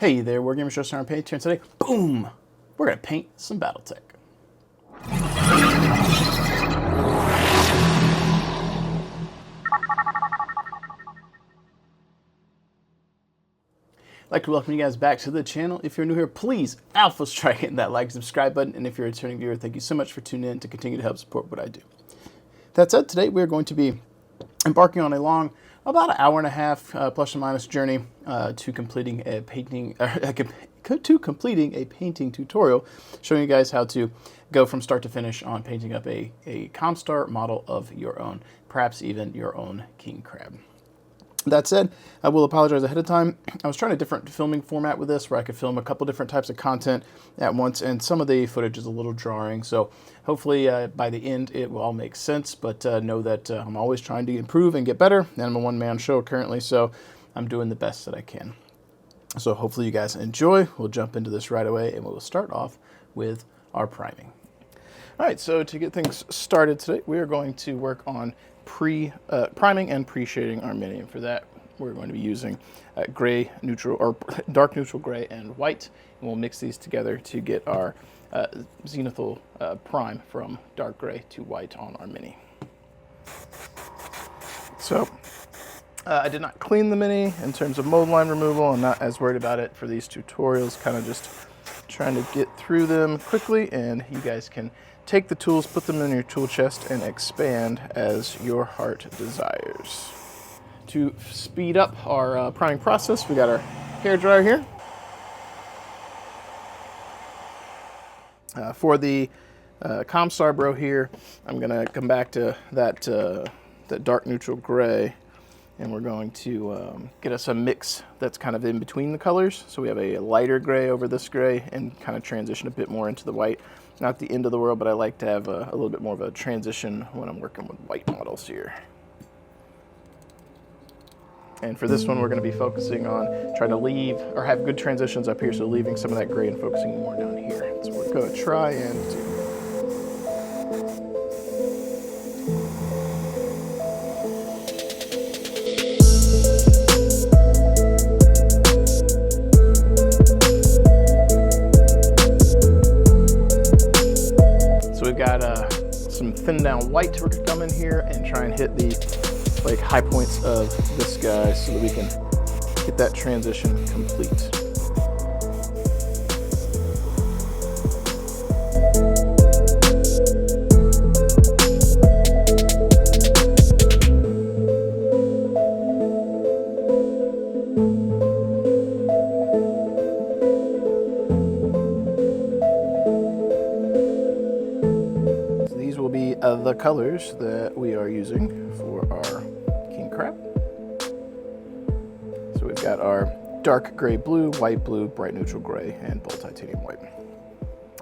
Hey there, Wargamers Just Around Paint here, and today, boom, we're going to paint some Battletech. I'd like to welcome you guys back to the channel. If you're new here, please alpha strike hitting that like and subscribe button, and if you're a returning viewer, thank you so much for tuning in to continue to help support what I do. That said, today we're going to be embarking on a long, about an hour and a half plus or minus journey to completing a painting tutorial, showing you guys how to go from start to finish on painting up a COMSTAR model of your own, perhaps even your own king crab. That said, I will apologize ahead of time. I was trying a different filming format with this where I could film a couple different types of content at once, and some of the footage is a little jarring. So hopefully by the end it will all make sense, but know that I'm always trying to improve and get better, and I'm a one-man show currently, so I'm doing the best that I can. So hopefully you guys enjoy. We'll jump into this right away, and we'll start off with our priming. All right, so to get things started today, we are going to work on priming and pre-shading our mini. And for that, we're going to be using gray neutral, or dark neutral gray and white, and we'll mix these together to get our zenithal prime from dark gray to white on our mini. So I did not clean the mini in terms of mold line removal. I'm not as worried about it for these tutorials, kind of just trying to get through them quickly, and you guys can take the tools, put them in your tool chest, and expand as your heart desires. To speed up our priming process, we got our hair dryer here. For the COMSTAR bro here, I'm gonna come back to that dark neutral gray, and we're going to get us a mix that's kind of in between the colors. So we have a lighter gray over this gray and kind of transition a bit more into the white. Not the end of the world, but I like to have a little bit more of a transition when I'm working with white models here. And for this one, we're going to be focusing on trying to leave or have good transitions up here, so leaving some of that gray and focusing more down here. So we're going to try and do. We've got some thin down white we're gonna come in here and try and hit the high points of this guy so that we can get that transition complete. The colors that we are using for our king crab. So we've got our dark gray blue, white blue, bright neutral gray, and bold titanium white.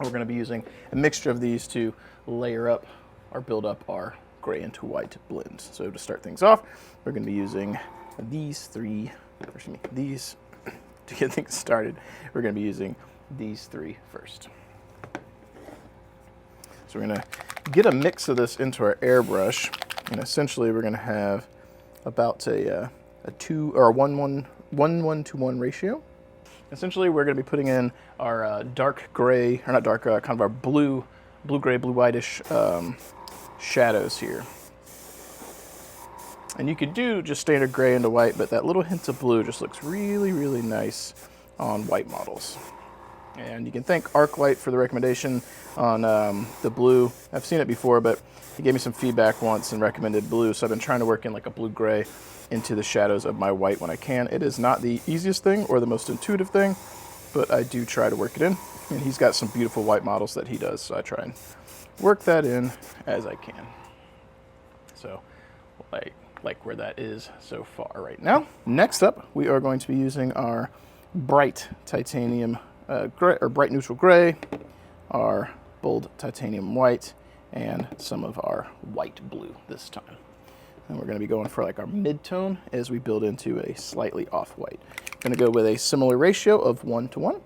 We're going to be using a mixture of these to layer up or build up our gray into white blend. So to start things off, we're going to be using these to get things started. We're going to be using these three first. So we're going to get a mix of this into our airbrush, and essentially we're going to have about a 1:1 ratio. Essentially, we're going to be putting in our dark gray, or not dark, kind of our blue gray, blue whitish shadows here. And you could do just standard gray into white, but that little hint of blue just looks really, really nice on white models. And you can thank ArcLight for the recommendation on the blue. I've seen it before, but he gave me some feedback once and recommended blue, so I've been trying to work in like a blue-gray into the shadows of my white when I can. It is not the easiest thing or the most intuitive thing, but I do try to work it in. And he's got some beautiful white models that he does, so I try and work that in as I can. So like where that is so far right now. Next up, we are going to be using our bright titanium gray, or bright neutral gray, our bold titanium white, and some of our white blue this time. And we're going to be going for like our mid-tone as we build into a slightly off-white. Going to go with a similar ratio of 1:1.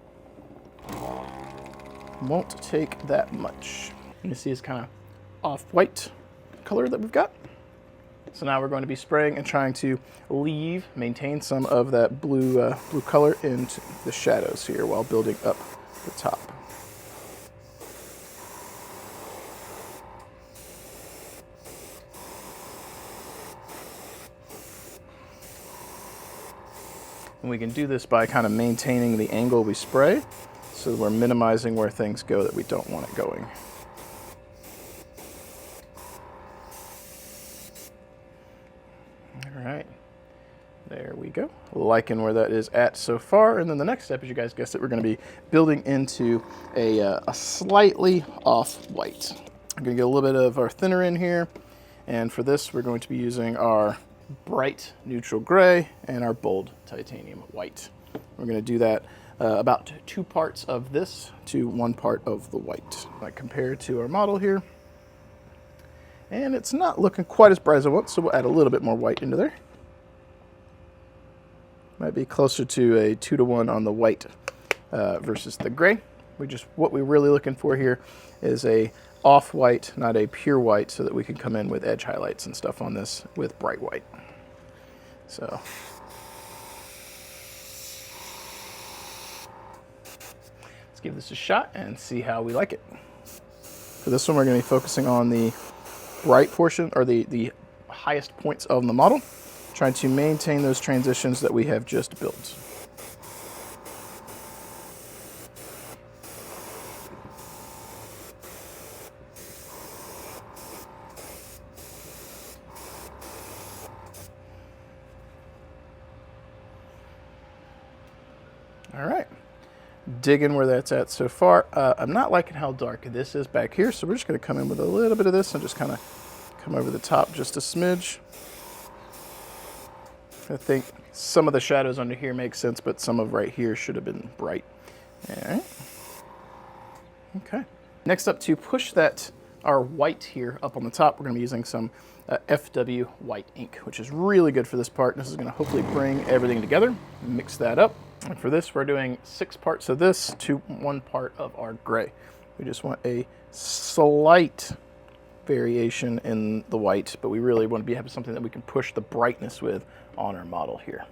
Won't take that much. You see this kind of off-white color that we've got. So now we're going to be spraying and trying to maintain some of that blue color the shadows here while building up the top. And we can do this by kind of maintaining the angle we spray, so that we're minimizing where things go that we don't want it going. All right, there we go. Liking where that is at so far. And then the next step, as you guys guessed it, we're going to be building into a slightly off white. I'm going to get a little bit of our thinner in here. And for this, we're going to be using our bright neutral gray and our bold titanium white. We're going to do that about 2 parts of this to 1 part of the white. I compare it to our model here. And it's not looking quite as bright as I want, so we'll add a little bit more white into there. Might be closer to a 2-to-1 on the white versus the gray. What we're really looking for here is a off-white, not a pure white, so that we can come in with edge highlights and stuff on this with bright white. So let's give this a shot and see how we like it. For this one, we're going to be focusing on the bright portion, or the highest points of the model, trying to maintain those transitions that we have just built. All right, digging where that's at so far. I'm not liking how dark this is back here, so we're just going to come in with a little bit of this and just kind of come over the top just a smidge. I think some of the shadows under here make sense, but some of right here should have been bright. All right. Okay. Next up, to push our white here up on the top, we're going to be using some FW white ink, which is really good for this part. This is going to hopefully bring everything together, mix that up. And for this, we're doing 6 parts of this to 1 part of our gray. We just want a slight variation in the white, but we really want to have something that we can push the brightness with on our model here.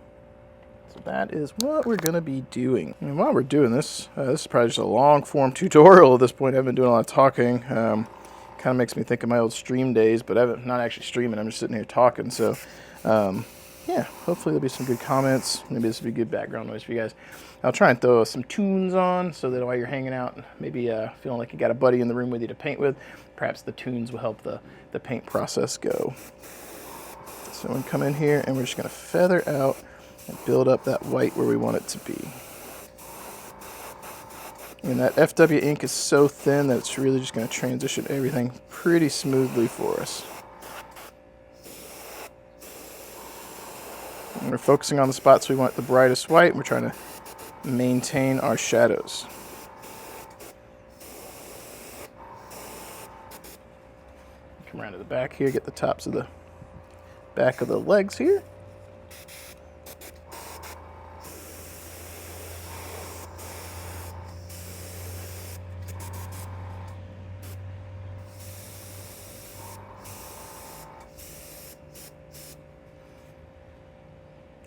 So that is what we're going to be doing. And while we're doing this, this is probably just a long form tutorial at this point. I've been doing a lot of talking. Kind of makes me think of my old stream days, but I'm not actually streaming. I'm just sitting here talking. So yeah, hopefully there'll be some good comments. Maybe this will be good background noise for you guys. I'll try and throw some tunes on so that while you're hanging out, maybe feeling like you got a buddy in the room with you to paint with, perhaps the tunes will help the paint process go. So I'm going to come in here and we're just going to feather out and build up that white where we want it to be. And that FW ink is so thin that it's really just going to transition everything pretty smoothly for us. And we're focusing on the spots we want the brightest white, and we're trying to maintain our shadows. Come around to the back here, get the tops of the back of the legs here.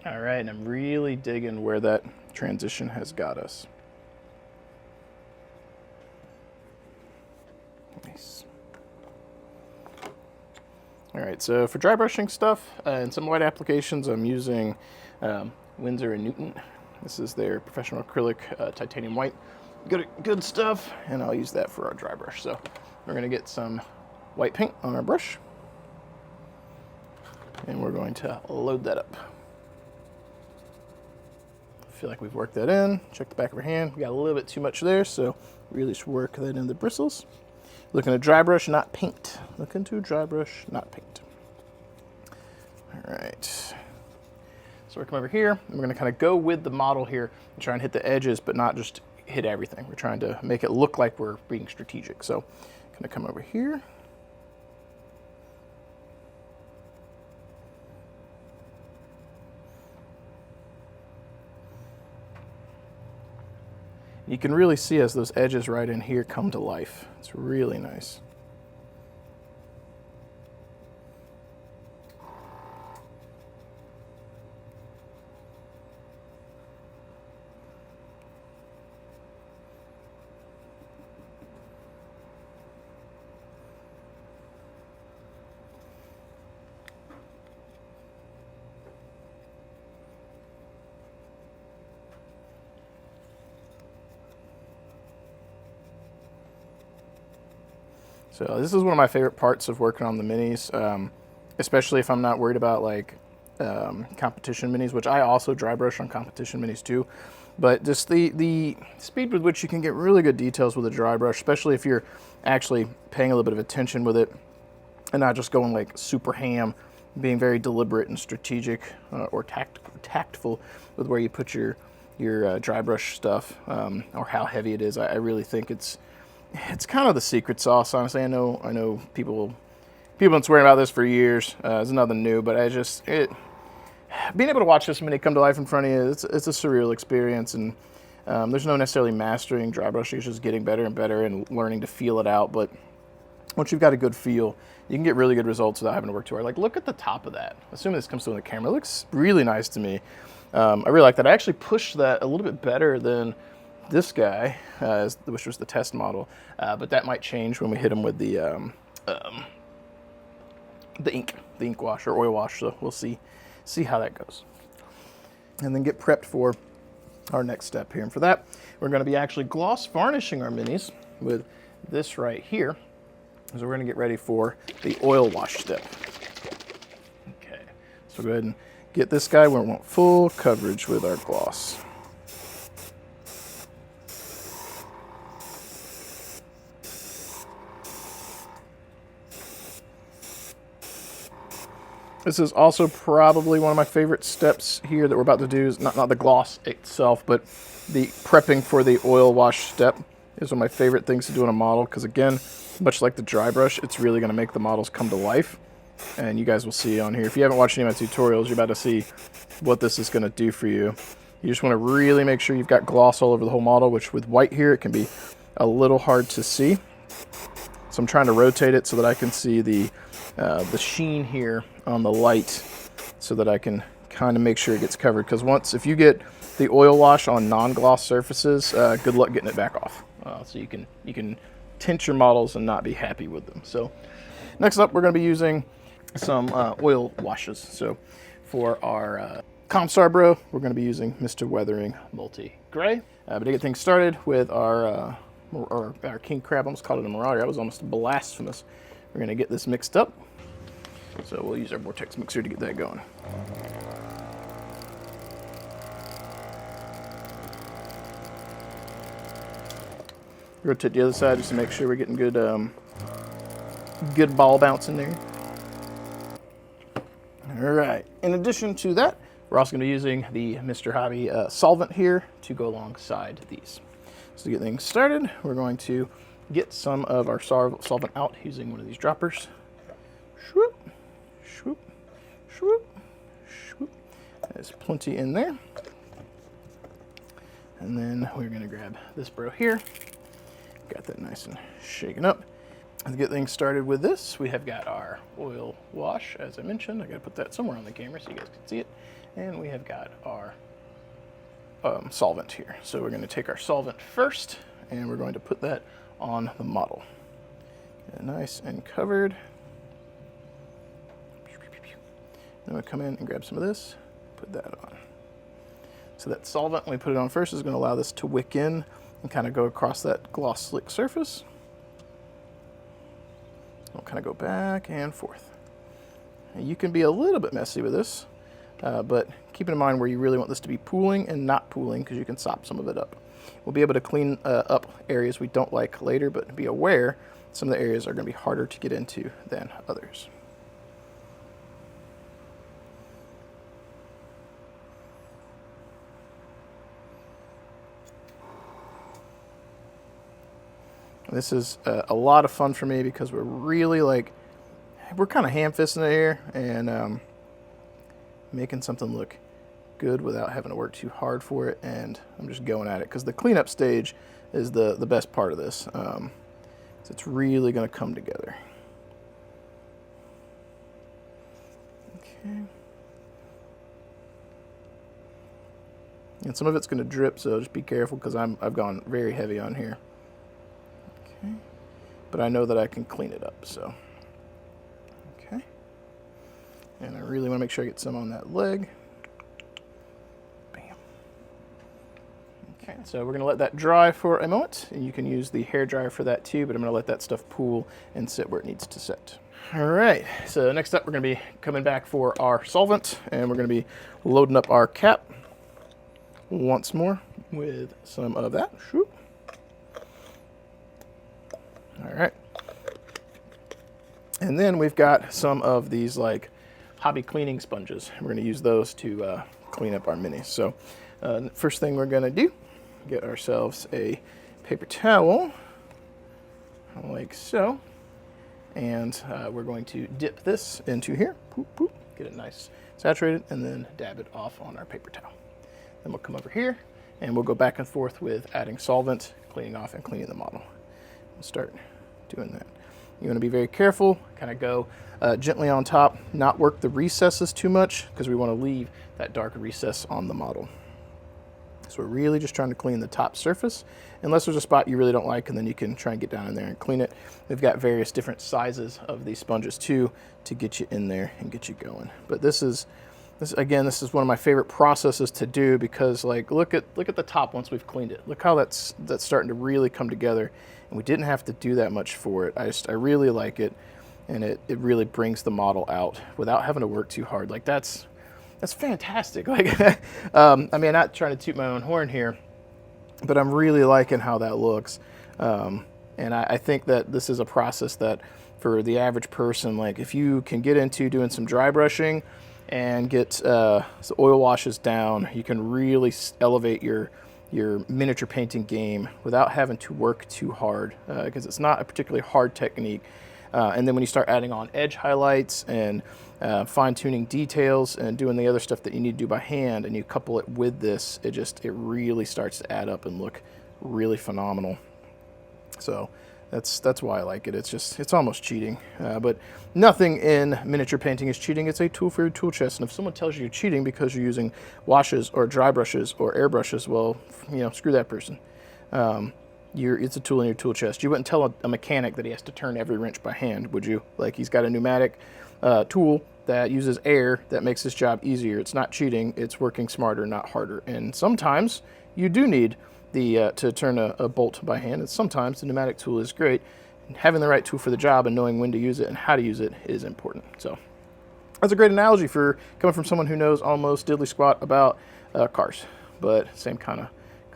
All right, and I'm really digging where that transition has got us. Nice. All right, so for dry brushing stuff and some white applications, I'm using Winsor & Newton. This is their professional acrylic titanium white. Good stuff, and I'll use that for our dry brush. So we're gonna get some white paint on our brush, and we're going to load that up. Feel like we've worked that in. Check the back of our hand. We got a little bit too much there, so really just work that in the bristles. Looking to dry brush, not paint. Looking to dry brush, not paint. All right. So we're come over here, and we're going to kind of go with the model here and try and hit the edges, but not just hit everything. We're trying to make it look like we're being strategic. So going to come over here. You can really see as those edges right in here come to life. It's really nice. So this is one of my favorite parts of working on the minis, especially if I'm not worried about like competition minis, which I also dry brush on competition minis too. But just the speed with which you can get really good details with a dry brush, especially if you're actually paying a little bit of attention with it and not just going like super ham, being very deliberate and strategic or tactful with where you put your dry brush stuff or how heavy it is. I really think it's kind of the secret sauce. Honestly, I know people have been swearing about this for years. It's nothing new, but being able to watch this mini come to life in front of you, it's a surreal experience. And there's no necessarily mastering dry brushing, it's just getting better and better and learning to feel it out. But once you've got a good feel, you can get really good results without having to work too hard. Like, look at the top of that. Assuming this comes through in the camera, it looks really nice to me. I really like that. I actually pushed that a little bit better than this guy, which was the test model. But that might change when we hit him with the ink wash or oil wash. So we'll see how that goes. And then get prepped for our next step here. And for that, we're going to be actually gloss varnishing our minis with this right here. So we're going to get ready for the oil wash step. Okay, so go ahead and get this guy where we want full coverage with our gloss. This is also probably one of my favorite steps here that we're about to do. Is not the gloss itself, but the prepping for the oil wash step is one of my favorite things to do on a model, because again, much like the dry brush, it's really going to make the models come to life. And you guys will see on here, if you haven't watched any of my tutorials, you're about to see what this is going to do for you. You just want to really make sure you've got gloss all over the whole model, which with white here, it can be a little hard to see. So I'm trying to rotate it so that I can see the sheen here on the light, so that I can kind of make sure it gets covered. Because if you get the oil wash on non-gloss surfaces, good luck getting it back off. So you can tint your models and not be happy with them. So next up, we're going to be using some oil washes. So for our COMSTAR Bro, we're going to be using Mr. Weathering Multi Gray. But to get things started with our king crab, I almost called it a marauder. That was almost blasphemous. We're going to get this mixed up. So we'll use our Vortex mixer to get that going. Rotate the other side just to make sure we're getting good ball bounce in there. All right. In addition to that, we're also going to be using the Mr. Hobby solvent here to go alongside these. So to get things started, we're going to get some of our solvent out using one of these droppers. Swoop, swoop, swoop, swoop. There's plenty in there. And then we're going to grab this bro here. Got that nice and shaken up. And to get things started with this, we have got our oil wash, as I mentioned. I got to put that somewhere on the camera so you guys can see it. And we have got our solvent here. So we're going to take our solvent first, and we're going to put that on the model. Get it nice and covered. Then we'll come in and grab some of this, put that on. So that solvent, when we put it on first, is going to allow this to wick in and kind of go across that gloss slick surface. We'll kind of go back and forth. And you can be a little bit messy with this, but keep in mind where you really want this to be pooling and not pooling, because you can sop some of it up. We'll be able to clean up areas we don't like later, but be aware some of the areas are going to be harder to get into than others. This is a lot of fun for me because we're really we're kind of ham-fisting it here and making something look good without having to work too hard for it. And I'm just going at it because the cleanup stage is the best part of this. So it's really going to come together. Okay. And some of it's going to drip, so just be careful because I've gone very heavy on here. Okay. But I know that I can clean it up, so. Okay. And I really want to make sure I get some on that leg. Bam. Okay, so we're gonna let that dry for a moment, and you can use the hair dryer for that too, but I'm gonna let that stuff pool and sit where it needs to sit. All right, so next up we're gonna be coming back for our solvent, and we're gonna be loading up our cap once more with some of that. Shoop. All right. And then we've got some of these like hobby cleaning sponges. We're gonna use those to clean up our minis. So first thing we're gonna do, get ourselves a paper towel, like so. And we're going to dip this into here, poop, poop, get it nice saturated, and then dab it off on our paper towel. Then we'll come over here, and we'll go back and forth with adding solvent, cleaning off, and cleaning the model. We'll start doing that. You want to be very careful, kind of go gently on top, not work the recesses too much, because we want to leave that dark recess on the model. So we're really just trying to clean the top surface, unless there's a spot you really don't like, and then you can try and get down in there and clean it. We've got various different sizes of these sponges too to get you in there and get you going. But this is one of my favorite processes to do, because like look at the top once we've cleaned it. Look how that's starting to really come together, and we didn't have to do that much for it. I really like it, and it really brings the model out without having to work too hard. Like that's fantastic. Like I mean, I'm not trying to toot my own horn here, but I'm really liking how that looks. And I think that this is a process that for the average person, like if you can get into doing some dry brushing and get the oil washes down, you can really elevate your miniature painting game without having to work too hard, because it's not a particularly hard technique. And then when you start adding on edge highlights and fine-tuning details and doing the other stuff that you need to do by hand, and you couple it with this, it really starts to add up and look really phenomenal. So that's why I like it. It's almost cheating, but nothing in miniature painting is cheating. It's a tool for your tool chest, and if someone tells you you're cheating because you're using washes or dry brushes or airbrushes, well, screw that person. It's a tool in your tool chest. You wouldn't tell a mechanic that he has to turn every wrench by hand, would you? Like, he's got a pneumatic tool that uses air that makes his job easier. It's not cheating. It's working smarter, not harder. And sometimes you do need to turn a bolt by hand, and sometimes the pneumatic tool is great. And having the right tool for the job and knowing when to use it and how to use it is important. So that's a great analogy for coming from someone who knows almost diddly squat about cars, but same kind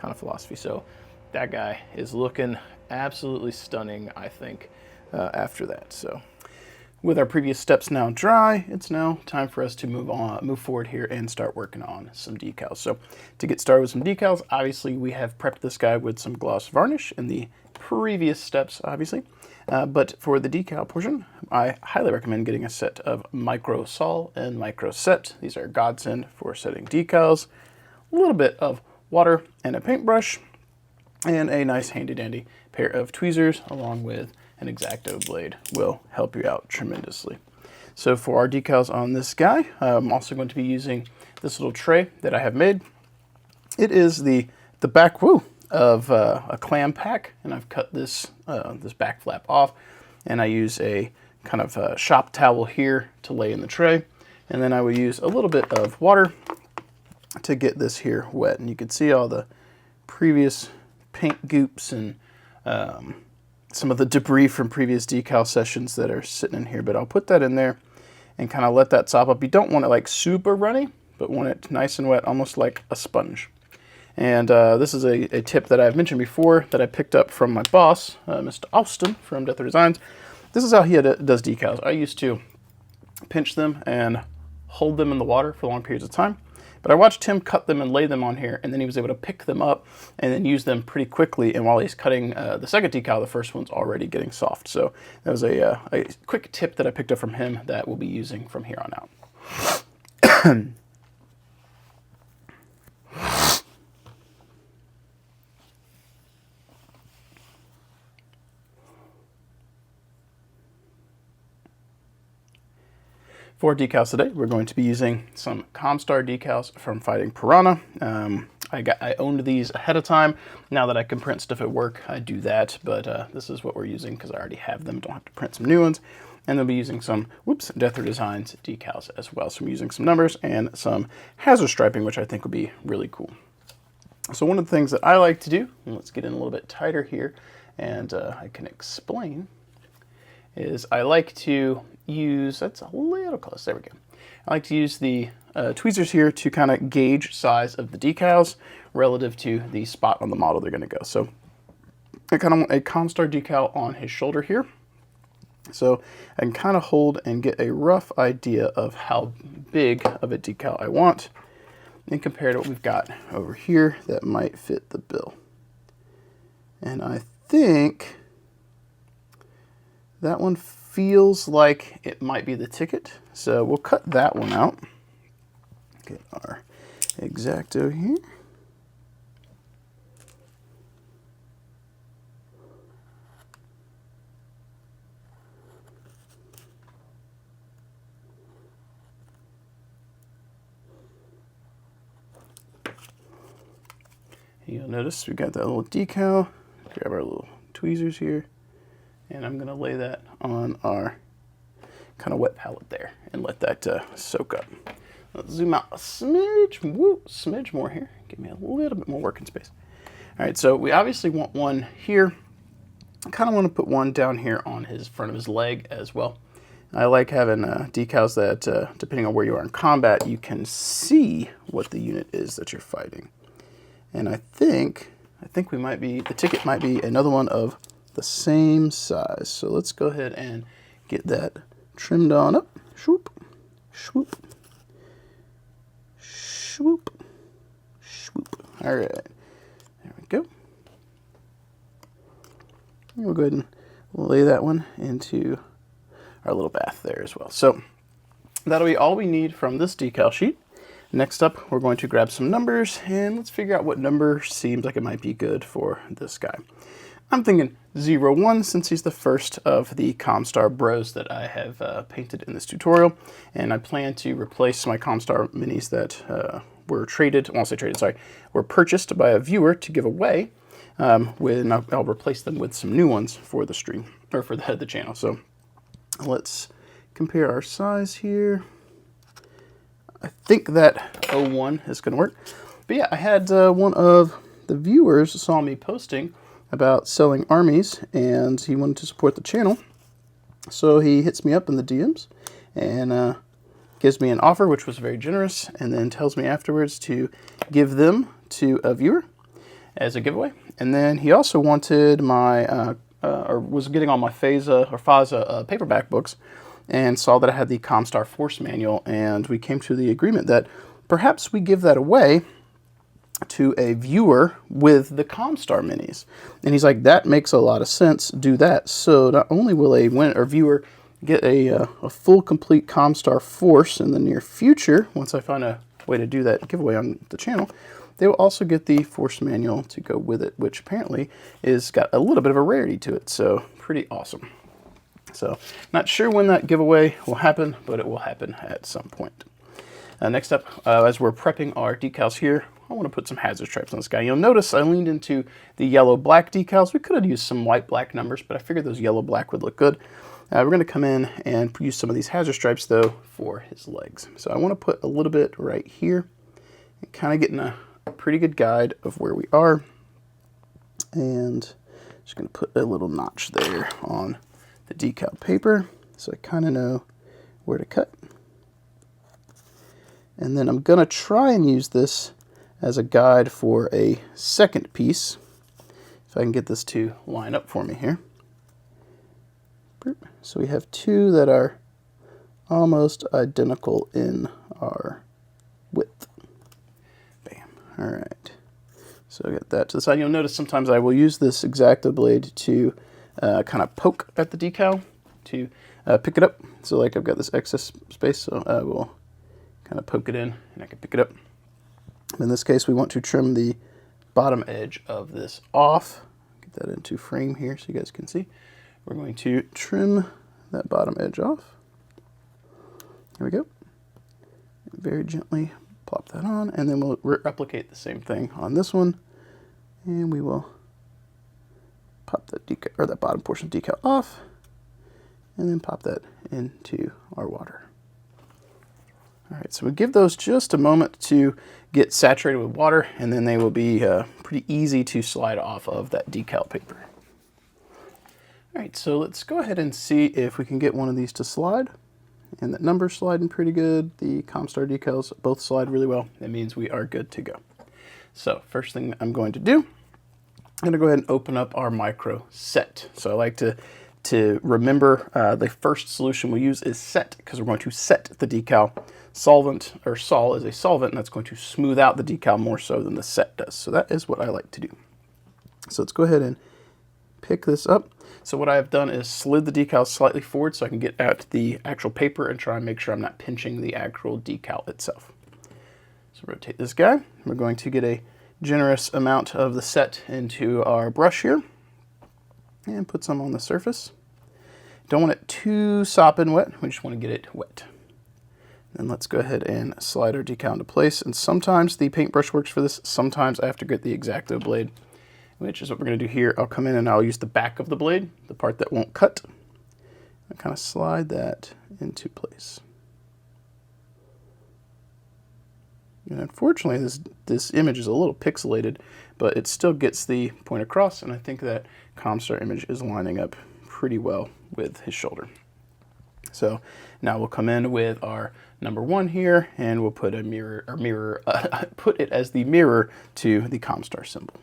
of philosophy. So that guy is looking absolutely stunning, I think, after that. So with our previous steps now dry, it's now time for us to move forward here and start working on some decals. So to get started with some decals, obviously we have prepped this guy with some gloss varnish in the previous steps, obviously. But for the decal portion, I highly recommend getting a set of Micro Sol and Micro Set. These are a godsend for setting decals. A little bit of water and a paintbrush, and a nice handy dandy pair of tweezers along with an X-Acto blade will help you out tremendously. So for our decals on this guy, I'm also going to be using this little tray that I have made. It is the back of a clam pack, and I've cut this back flap off, and I use a kind of shop towel here to lay in the tray, and then I will use a little bit of water to get this here wet. And you can see all the previous paint goops and some of the debris from previous decal sessions that are sitting in here, but I'll put that in there and kind of let that sop up. You don't want it like super runny, but want it nice and wet, almost like a sponge. And this is a tip that I've mentioned before that I picked up from my boss, Mr. Austin from Death Designs. This is how he does decals. I used to pinch them and hold them in the water for long periods of time. But I watched him cut them and lay them on here, and then he was able to pick them up and then use them pretty quickly. And while he's cutting the second decal, the first one's already getting soft. So that was a quick tip that I picked up from him that we'll be using from here on out. For decals today, we're going to be using some COMSTAR decals from Fighting Piranha. I owned these ahead of time. Now that I can print stuff at work, I do that, but this is what we're using because I already have them. Don't have to print some new ones. And they'll be using some, Death Designs decals as well. So I'm using some numbers and some hazard striping, which I think will be really cool. So one of the things that I like to do, and let's get in a little bit tighter here, and I can explain, is I like to use, that's a little close, there we go. I like to use the tweezers here to kind of gauge size of the decals relative to the spot on the model they're going to go. So I kind of want a COMSTAR decal on his shoulder here. So I can kind of hold and get a rough idea of how big of a decal I want and compare to what we've got over here that might fit the bill. And I think that one feels like it might be the ticket. So we'll cut that one out. Get our X-Acto here. You'll notice we got that little decal. Grab our little tweezers here, and I'm gonna lay that on our kind of wet palette there and let that soak up. Let's zoom out a smidge more here. Give me a little bit more working space. All right, so we obviously want one here. I kind of want to put one down here on his front of his leg as well. I like having decals that, depending on where you are in combat, you can see what the unit is that you're fighting. And I think we might be, the ticket might be another one of the same size. So let's go ahead and get that trimmed on up. Swoop, swoop, swoop, swoop. All right, there we go. And we'll go ahead and lay that one into our little bath there as well. So that'll be all we need from this decal sheet. Next up, we're going to grab some numbers and let's figure out what number seems like it might be good for this guy. I'm thinking 01 since he's the first of the COMSTAR bros that I have painted in this tutorial. And I plan to replace my COMSTAR minis that were traded, I won't say traded, sorry, were purchased by a viewer to give away. I'll replace them with some new ones for the stream, or for the channel. So let's compare our size here. I think that 01 is going to work. But yeah, I had one of the viewers saw me posting about selling armies, and he wanted to support the channel. So he hits me up in the DMs and gives me an offer, which was very generous, and then tells me afterwards to give them to a viewer as a giveaway. And then he also wanted my, or was getting all my FASA paperback books, and saw that I had the COMSTAR Force Manual, and we came to the agreement that perhaps we give that away to a viewer with the COMSTAR minis. And he's like, that makes a lot of sense, do that. So not only will a viewer get a full complete COMSTAR Force in the near future, once I find a way to do that giveaway on the channel, they will also get the Force Manual to go with it, which apparently is got a little bit of a rarity to it, so pretty awesome. So not sure when that giveaway will happen, but it will happen at some point. Next up, as we're prepping our decals here, I want to put some hazard stripes on this guy. You'll notice I leaned into the yellow-black decals. We could have used some white-black numbers, but I figured those yellow-black would look good. We're going to come in and use some of these hazard stripes, though, for his legs. So I want to put a little bit right here, and kind of getting a pretty good guide of where we are. And just going to put a little notch there on the decal paper, so I kind of know where to cut. And then I'm going to try and use this as a guide for a second piece, if I can get this to line up for me here. So we have two that are almost identical in our width. Bam. All right. So I got that to the side. You'll notice sometimes I will use this X-Acto blade to kind of poke at the decal to pick it up. So like I've got this excess space, so I will kind of poke it in and I can pick it up. In this case, we want to trim the bottom edge of this off. Get that into frame here so you guys can see. We're going to trim that bottom edge off. There we go. Very gently plop that on, and then we'll replicate the same thing on this one, and we will pop that decal, or that bottom portion decal off, and then pop that into our water. All right, so we give those just a moment to get saturated with water, and then they will be pretty easy to slide off of that decal paper. All right, so let's go ahead and see if we can get one of these to slide. And that number's sliding pretty good. The COMSTAR decals both slide really well. That means we are good to go. So first thing I'm going to do, I'm gonna go ahead and open up our micro set. So I like to remember the first solution we use is set, because we're going to set the decal. Solvent, or sol, is a solvent, and that's going to smooth out the decal more so than the set does. So that is what I like to do. So let's go ahead and pick this up. So what I've done is slid the decal slightly forward so I can get at the actual paper and try and make sure I'm not pinching the actual decal itself. So rotate this guy. We're going to get a generous amount of the set into our brush here and put some on the surface. Don't want it too sopping wet, we just want to get it wet. And let's go ahead and slide our decal into place. And sometimes the paintbrush works for this, sometimes I have to get the X-Acto blade, which is what we're going to do here. I'll come in and I'll use the back of the blade, the part that won't cut, and kind of slide that into place. And unfortunately, this image is a little pixelated, but it still gets the point across, and I think that COMSTAR image is lining up pretty well with his shoulder. So now we'll come in with our number 1 here, and we'll put put it as the mirror to the COMSTAR symbol.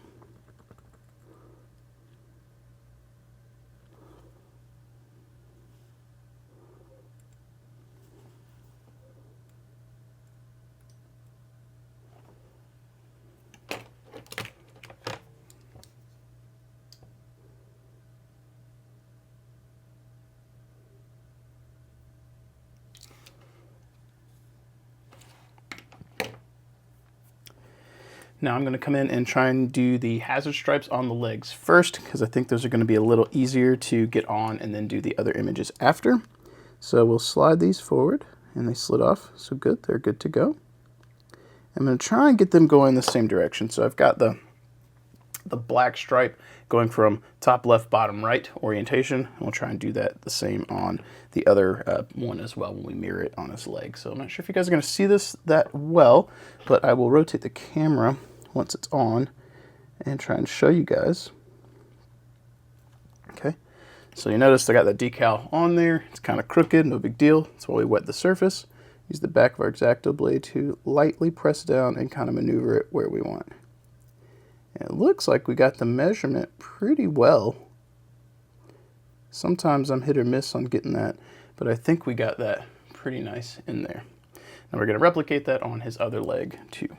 Now I'm going to come in and try and do the hazard stripes on the legs first, because I think those are going to be a little easier to get on and then do the other images after. So we'll slide these forward, and they slid off. So good, they're good to go. I'm going to try and get them going the same direction. So I've got the black stripe going from top left, bottom right orientation. And we'll try and do that the same on the other one as well when we mirror it on his leg. So I'm not sure if you guys are going to see this that well, but I will rotate the camera once it's on and try and show you guys. Okay, so you notice I got that decal on there. It's kind of crooked, no big deal. That's why we wet the surface. Use the back of our X-Acto blade to lightly press down and kind of maneuver it where we want. And it looks like we got the measurement pretty well. Sometimes I'm hit or miss on getting that, but I think we got that pretty nice in there. Now we're going to replicate that on his other leg too.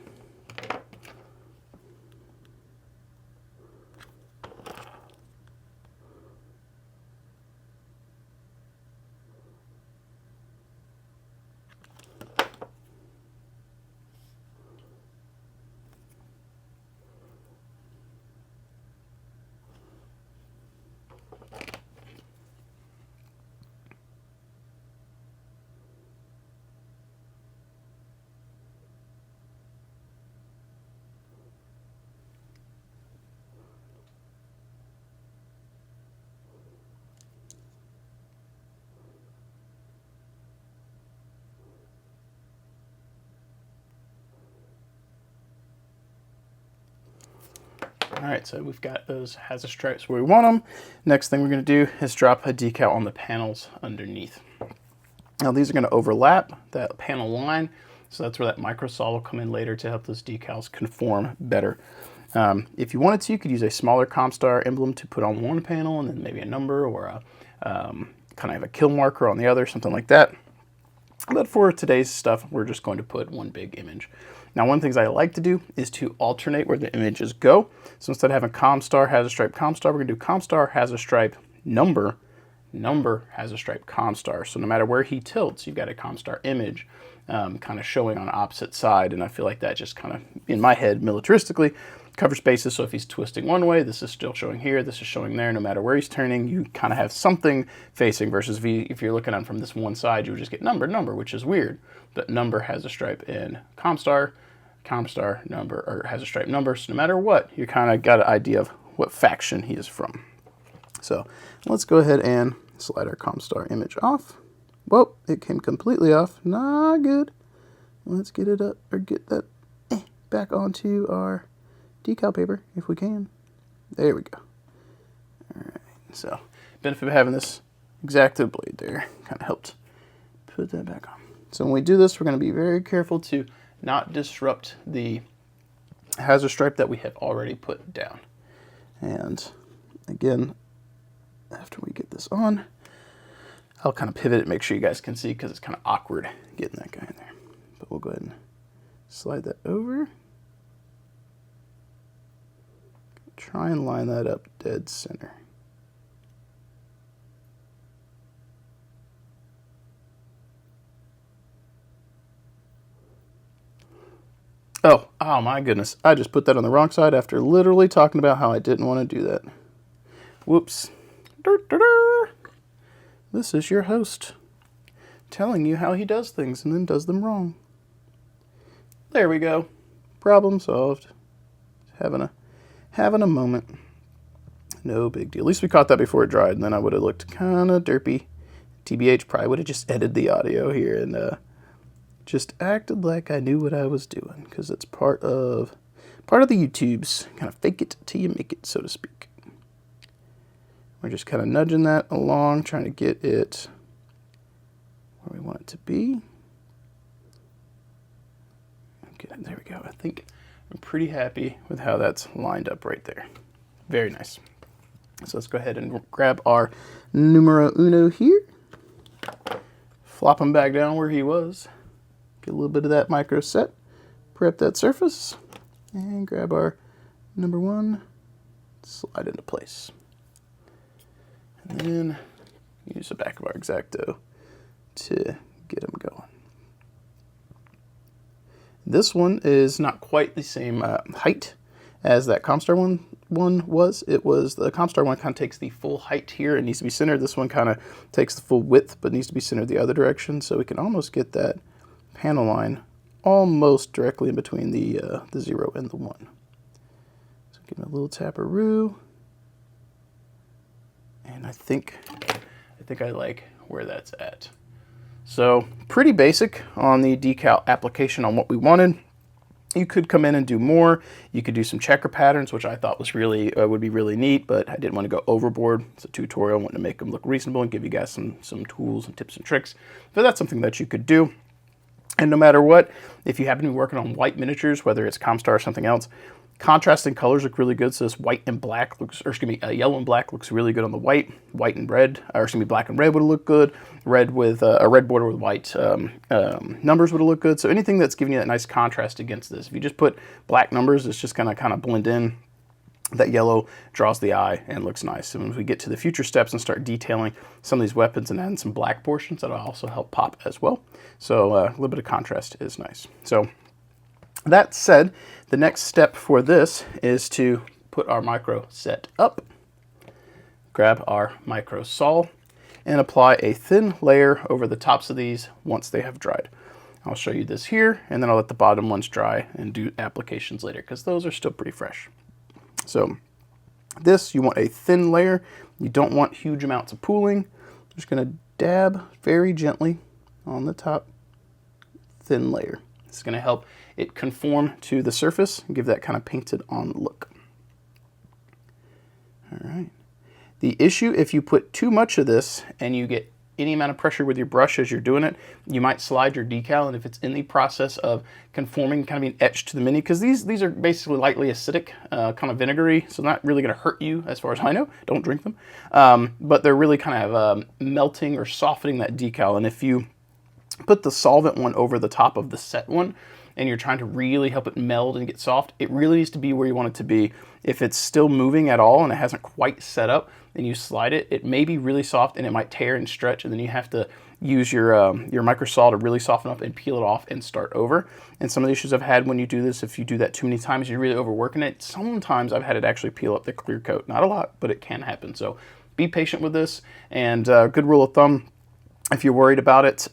All right, so we've got those hazard stripes where we want them. Next thing we're going to do is drop a decal on the panels underneath. Now these are going to overlap that panel line, so that's where that microsol will come in later to help those decals conform better. If you wanted to, you could use a smaller COMSTAR emblem to put on one panel and then maybe a number or a kind of a kill marker on the other, something like that. But for today's stuff, we're just going to put one big image. Now, one of the things I like to do is to alternate where the images go. So instead of having COMSTAR hazard stripe COMSTAR, we're going to do COMSTAR hazard stripe number hazard stripe COMSTAR. So no matter where he tilts, you've got a COMSTAR image kind of showing on the opposite side. And I feel like that just kind of, in my head, militaristically, covers bases. So if he's twisting one way, this is still showing here, this is showing there. No matter where he's turning, you kind of have something facing, versus if you're looking at him from this one side, you would just get number, which is weird. But number has a stripe in COMSTAR, COMSTAR number, or has a stripe number. So no matter what, you kind of got an idea of what faction he is from. So let's go ahead and slide our COMSTAR image off. Whoa, it came completely off. Not good. let's get it up, or get that back onto our decal paper if we can. There we go. All right, so benefit of having this X-Acto blade there kind of helped put that back on. So when we do this, we're going to be very careful to not disrupt the hazard stripe that we have already put down. And again, after we get this on, I'll kind of pivot it, make sure you guys can see, because it's kind of awkward getting that guy in there. But we'll go ahead and slide that over. Try and line that up dead center. Oh my goodness. I just put that on the wrong side after literally talking about how I didn't want to do that. Whoops. This is your host telling you how he does things and then does them wrong. There we go. Problem solved. Having a moment. No big deal. At least we caught that before it dried, and then I would have looked kind of derpy. TBH probably would have just edited the audio here and just acted like I knew what I was doing, because it's part of the YouTubes. Kind of fake it till you make it, so to speak. We're just kind of nudging that along, trying to get it where we want it to be. Okay, there we go. I think I'm pretty happy with how that's lined up right there. Very nice. So let's go ahead and grab our numero uno here. Flop him back down where he was. Get a little bit of that micro set. Prep that surface. And grab our number one. Slide into place. And then use the back of our X-Acto to get him going. This one is not quite the same height as that COMSTAR one was. It was the COMSTAR one kind of takes the full height here. It needs to be centered. This one kind of takes the full width, but needs to be centered the other direction. So we can almost get that panel line almost directly in between the 0 and the 1. So give it a little taparoo. And I think I like where that's at. So pretty basic on the decal application on what we wanted. You could come in and do more. You could do some checker patterns, which I thought was really would be really neat, but I didn't want to go overboard. It's a tutorial. I wanted to make them look reasonable and give you guys some tools and tips and tricks. But that's something that you could do. And no matter what, if you happen to be working on white miniatures, whether it's COMSTAR or something else, contrasting colors look really good. So this white and black looks, or excuse me, yellow and black looks really good on the white. White and red, or excuse me, black and red would look good. Red with a red border with white numbers would look good. So anything that's giving you that nice contrast against this. If you just put black numbers, it's just gonna kind of blend in. That yellow draws the eye and looks nice. And when we get to the future steps and start detailing some of these weapons and adding some black portions, that'll also help pop as well. So a little bit of contrast is nice. So that said, the next step for this is to put our micro set up, grab our micro sol, and apply a thin layer over the tops of these once they have dried. I'll show you this here, and then I'll let the bottom ones dry and do applications later, because those are still pretty fresh. So this, you want a thin layer. You don't want huge amounts of pooling. I'm just going to dab very gently on the top, thin layer. It's going to help it conform to the surface and give that kind of painted on look. All right. The issue, if you put too much of this and you get any amount of pressure with your brush as you're doing it, you might slide your decal, and if it's in the process of conforming, kind of being etched to the mini, because these are basically lightly acidic, kind of vinegary, so not really going to hurt you as far as I know. Don't drink them. But they're really kind of melting or softening that decal, and if you put the solvent one over the top of the set one, and you're trying to really help it meld and get soft, it really needs to be where you want it to be. If it's still moving at all and it hasn't quite set up, then you slide it, it may be really soft and it might tear and stretch, and then you have to use your microsol to really soften up and peel it off and start over. And some of the issues I've had when you do this, if you do that too many times, you're really overworking it. Sometimes I've had it actually peel up the clear coat. Not a lot, but it can happen. So be patient with this, and good rule of thumb, if you're worried about it,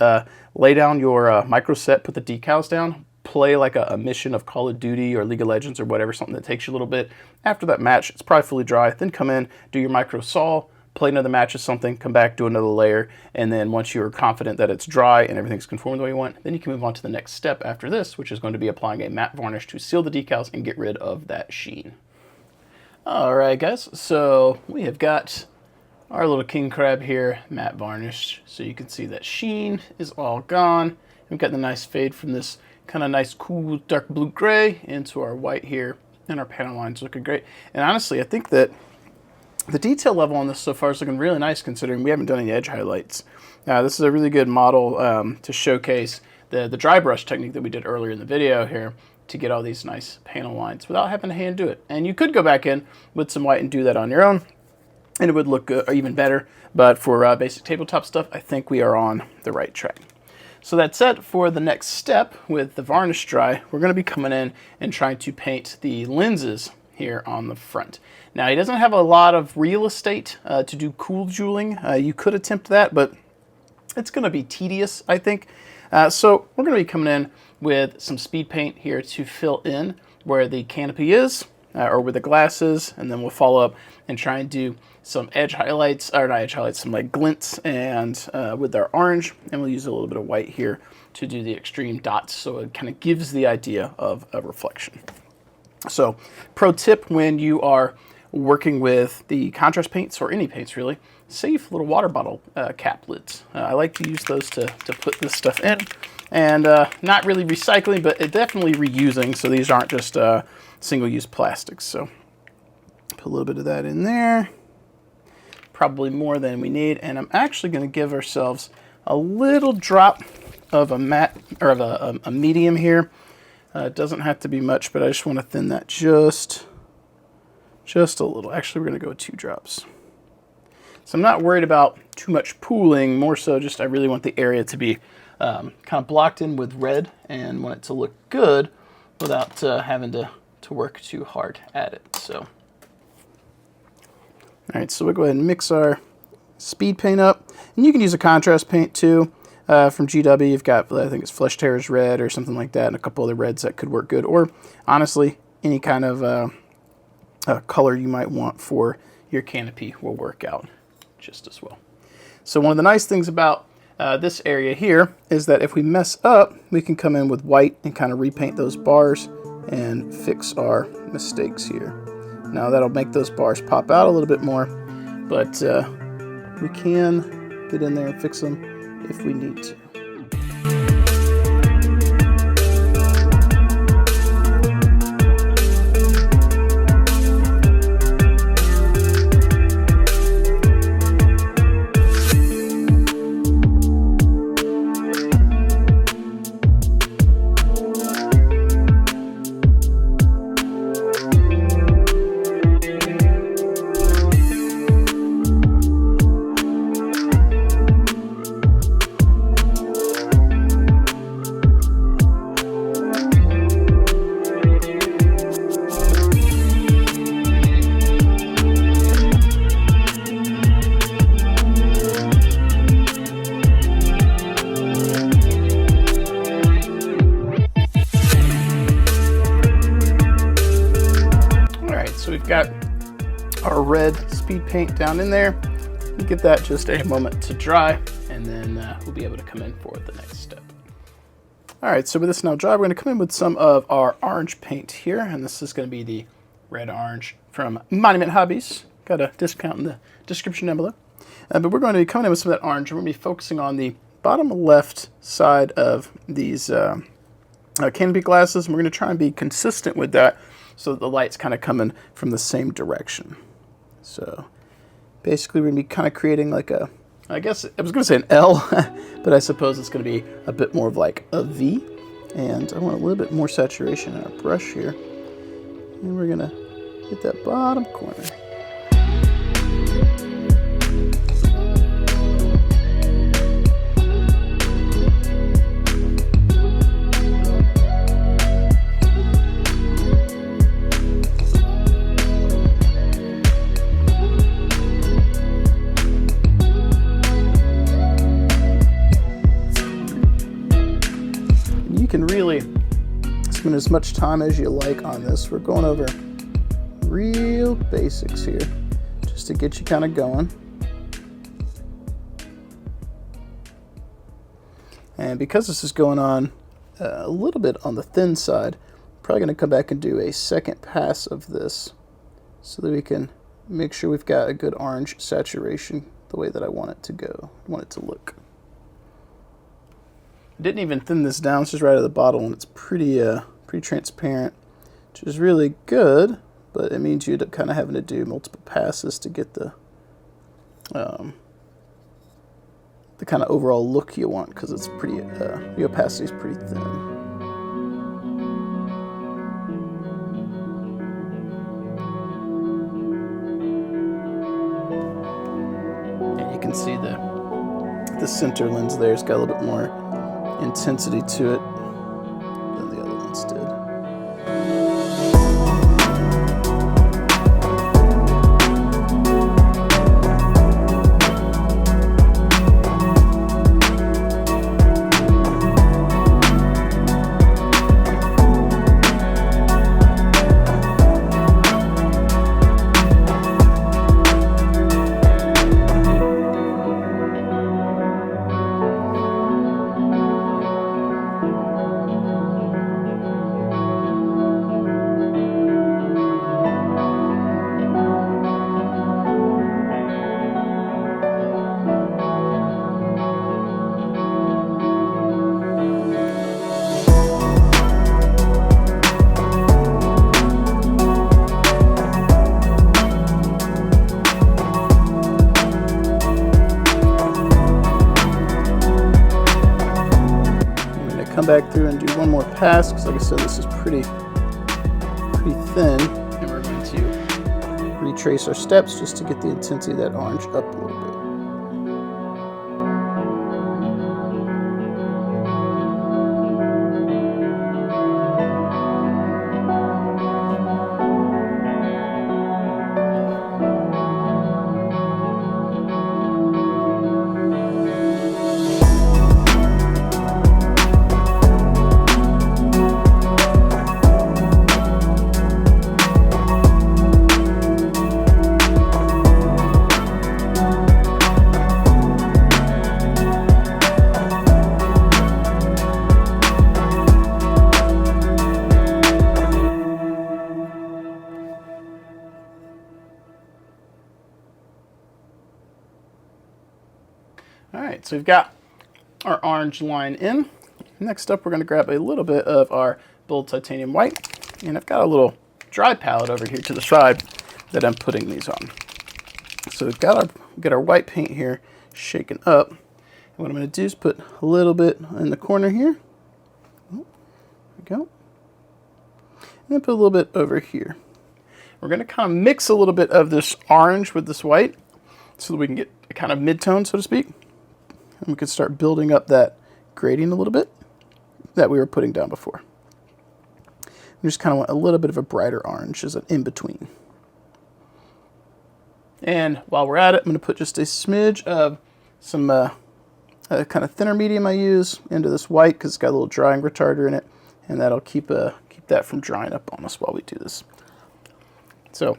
lay down your micro set, put the decals down, play like a mission of Call of Duty or League of Legends or whatever, something that takes you a little bit. After that match, it's probably fully dry. Then come in, do your micro sol, play another match of something, come back, do another layer, and then once you're confident that it's dry and everything's conformed the way you want, then you can move on to the next step after this, which is going to be applying a matte varnish to seal the decals and get rid of that sheen. All right, guys, so we have got our little king crab here, matte varnish, so you can see that sheen is all gone. We've got the nice fade from this kind of nice, cool, dark blue gray into our white here, and our panel lines looking great. And honestly, I think that the detail level on this so far is looking really nice considering we haven't done any edge highlights. This is a really good model to showcase the dry brush technique that we did earlier in the video here to get all these nice panel lines without having to hand do it. And you could go back in with some white and do that on your own, and it would look good, or even better. But for basic tabletop stuff, I think we are on the right track. So that's it for the next step with the varnish dry. We're going to be coming in and trying to paint the lenses here on the front. Now, he doesn't have a lot of real estate to do cool jeweling. You could attempt that, but it's going to be tedious, I think. So we're going to be coming in with some speed paint here to fill in where the canopy is, or where the glass is, and then we'll follow up and try and do some edge highlights, or not edge highlights, some like glints, and with our orange, and we'll use a little bit of white here to do the extreme dots, so it kind of gives the idea of a reflection. So, pro tip when you are working with the contrast paints, or any paints really, save little water bottle cap lids. I like to use those to put this stuff in, and not really recycling, but definitely reusing, so these aren't just single-use plastics. So put a little bit of that in there, probably more than we need, and I'm actually going to give ourselves a little drop of a matte, or of a medium here. It doesn't have to be much, but I just want to thin that just a little. Actually, we're going to go with 2 drops. So I'm not worried about too much pooling, more so just I really want the area to be kind of blocked in with red, and want it to look good without having to work too hard at it. So, all right, so we'll go ahead and mix our speed paint up, and you can use a contrast paint too. From GW, you've got, I think it's Flesh Terror's red or something like that, and a couple other reds that could work good. Or honestly, any kind of color you might want for your canopy will work out just as well. So one of the nice things about this area here is that if we mess up, we can come in with white and kind of repaint those bars and fix our mistakes here. Now that'll make those bars pop out a little bit more, but we can get in there and fix them if we need to. Got our red speed paint down in there. We'll give that just a moment to dry, and then we'll be able to come in for the next step. All right, so with this now dry, we're going to come in with some of our orange paint here, and this is going to be the red orange from Monument Hobbies. Got a discount in the description down below. But we're going to be coming in with some of that orange, and we're going to be focusing on the bottom left side of these canopy glasses, and we're going to try and be consistent with that, so that the light's kind of coming from the same direction. So basically we're going to be kind of creating like a, I guess I was going to say an L, but I suppose it's going to be a bit more of like a V. And I want a little bit more saturation in our brush here. And we're going to hit that bottom corner. Can really spend as much time as you like on this. We're going over real basics here just to get you kind of going. And because this is going on a little bit on the thin side, I'm probably going to come back and do a second pass of this so that we can make sure we've got a good orange saturation the way that I want it to go, want it to look. I didn't even thin this down, it's just right out of the bottle, and it's pretty transparent, which is really good, but it means you end up kind of having to do multiple passes to get the kind of overall look you want, because it's pretty, the opacity is pretty thin. And you can see the center lens there's got a little bit more intensity to it than the other ones did. Come back through and do one more pass, because like I said, this is pretty thin, and we're going to retrace our steps just to get the intensity of that orange up a little bit. Alright, so we've got our orange line in. Next up, we're going to grab a little bit of our bold titanium white, and I've got a little dry palette over here to the side that I'm putting these on. So we've got our white paint here shaken up, and what I'm going to do is put a little bit in the corner here. There we go. And then put a little bit over here. We're going to kind of mix a little bit of this orange with this white so that we can get a kind of mid-tone, so to speak. And we can start building up that gradient a little bit that we were putting down before. We just kind of want a little bit of a brighter orange as an in-between. And while we're at it, I'm going to put just a smidge of some kind of thinner medium I use into this white, because it's got a little drying retarder in it, and that'll keep that from drying up on us while we do this. So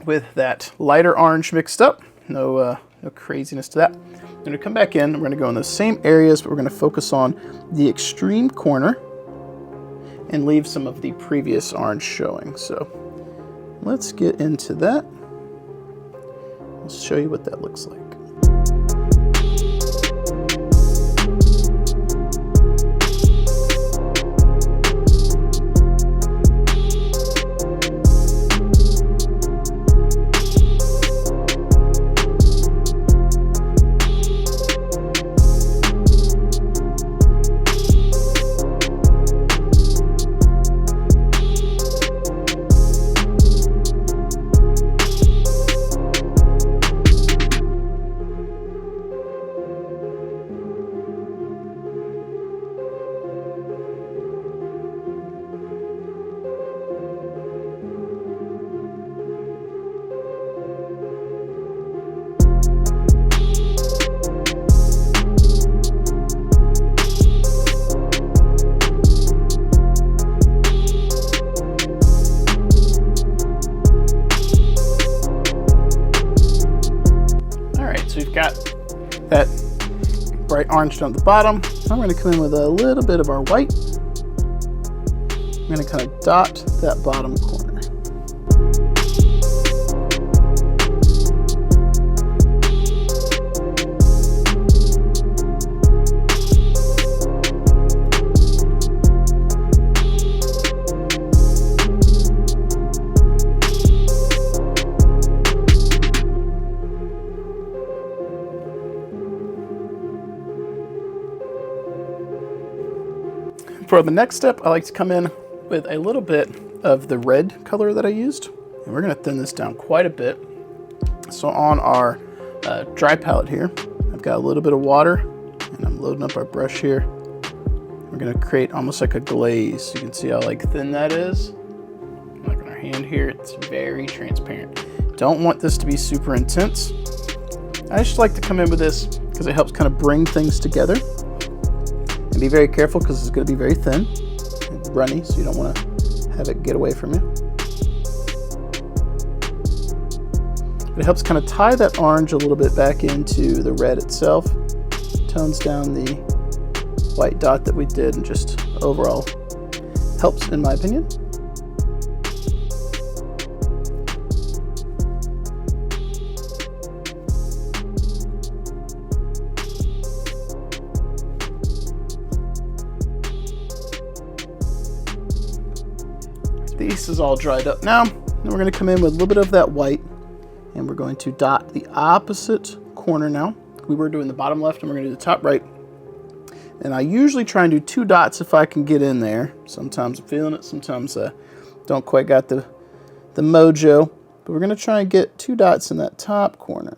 with that lighter orange mixed up, no craziness to that, I'm going to come back in. We're going to go in those same areas, but we're going to focus on the extreme corner and leave some of the previous orange showing. So let's get into that. I'll show you what that looks like. Got that bright orange down at the bottom. I'm going to come in with a little bit of our white. I'm going to kind of dot that bottom corner. For the next step, I like to come in with a little bit of the red color that I used. And we're gonna thin this down quite a bit. So on our dry palette here, I've got a little bit of water and I'm loading up our brush here. We're gonna create almost like a glaze. You can see how like thin that is. Like on our hand here, it's very transparent. Don't want this to be super intense. I just like to come in with this because it helps kind of bring things together. And be very careful because it's going to be very thin and runny, so you don't want to have it get away from you. But it helps kind of tie that orange a little bit back into the red itself. Tones down the white dot that we did and just overall helps, in my opinion. This is all dried up now. Then we're going to come in with a little bit of that white and we're going to dot the opposite corner now. We were doing the bottom left and we're going to do the top right. And I usually try and do 2 dots if I can get in there. Sometimes I'm feeling it, sometimes don't quite got the mojo. But we're going to try and get 2 dots in that top corner.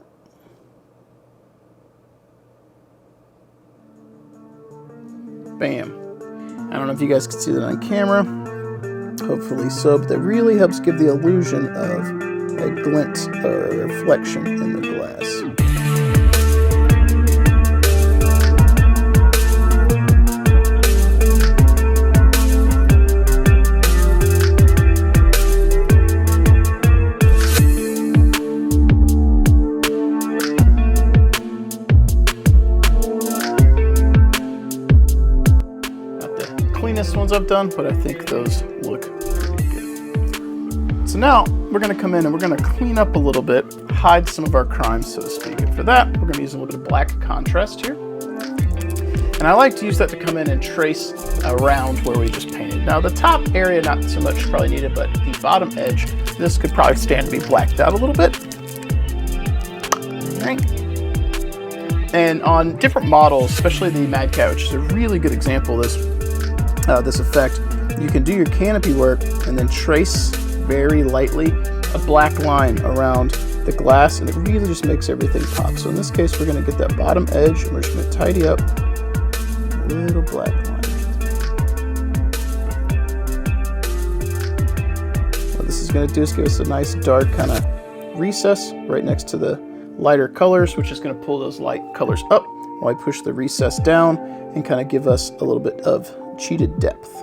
Bam. I don't know if you guys can see that on camera. Hopefully so, but that really helps give the illusion of a glint or a reflection in the glass. Not the cleanest ones I've done, but I think those look pretty good. So now we're going to come in and we're going to clean up a little bit, hide some of our crimes, so to speak. And for that, we're going to use a little bit of black contrast here. And I like to use that to come in and trace around where we just painted. Now the top area, not so much probably needed, but the bottom edge, this could probably stand to be blacked out a little bit. All right. And on different models, especially the Mad Cat, which is a really good example of this effect, you can do your canopy work and then trace very lightly a black line around the glass, and it really just makes everything pop. So in this case, we're going to get that bottom edge and we're just going to tidy up a little black line. What this is going to do is give us a nice dark kind of recess right next to the lighter colors, which is going to pull those light colors up while I push the recess down and kind of give us a little bit of cheated depth.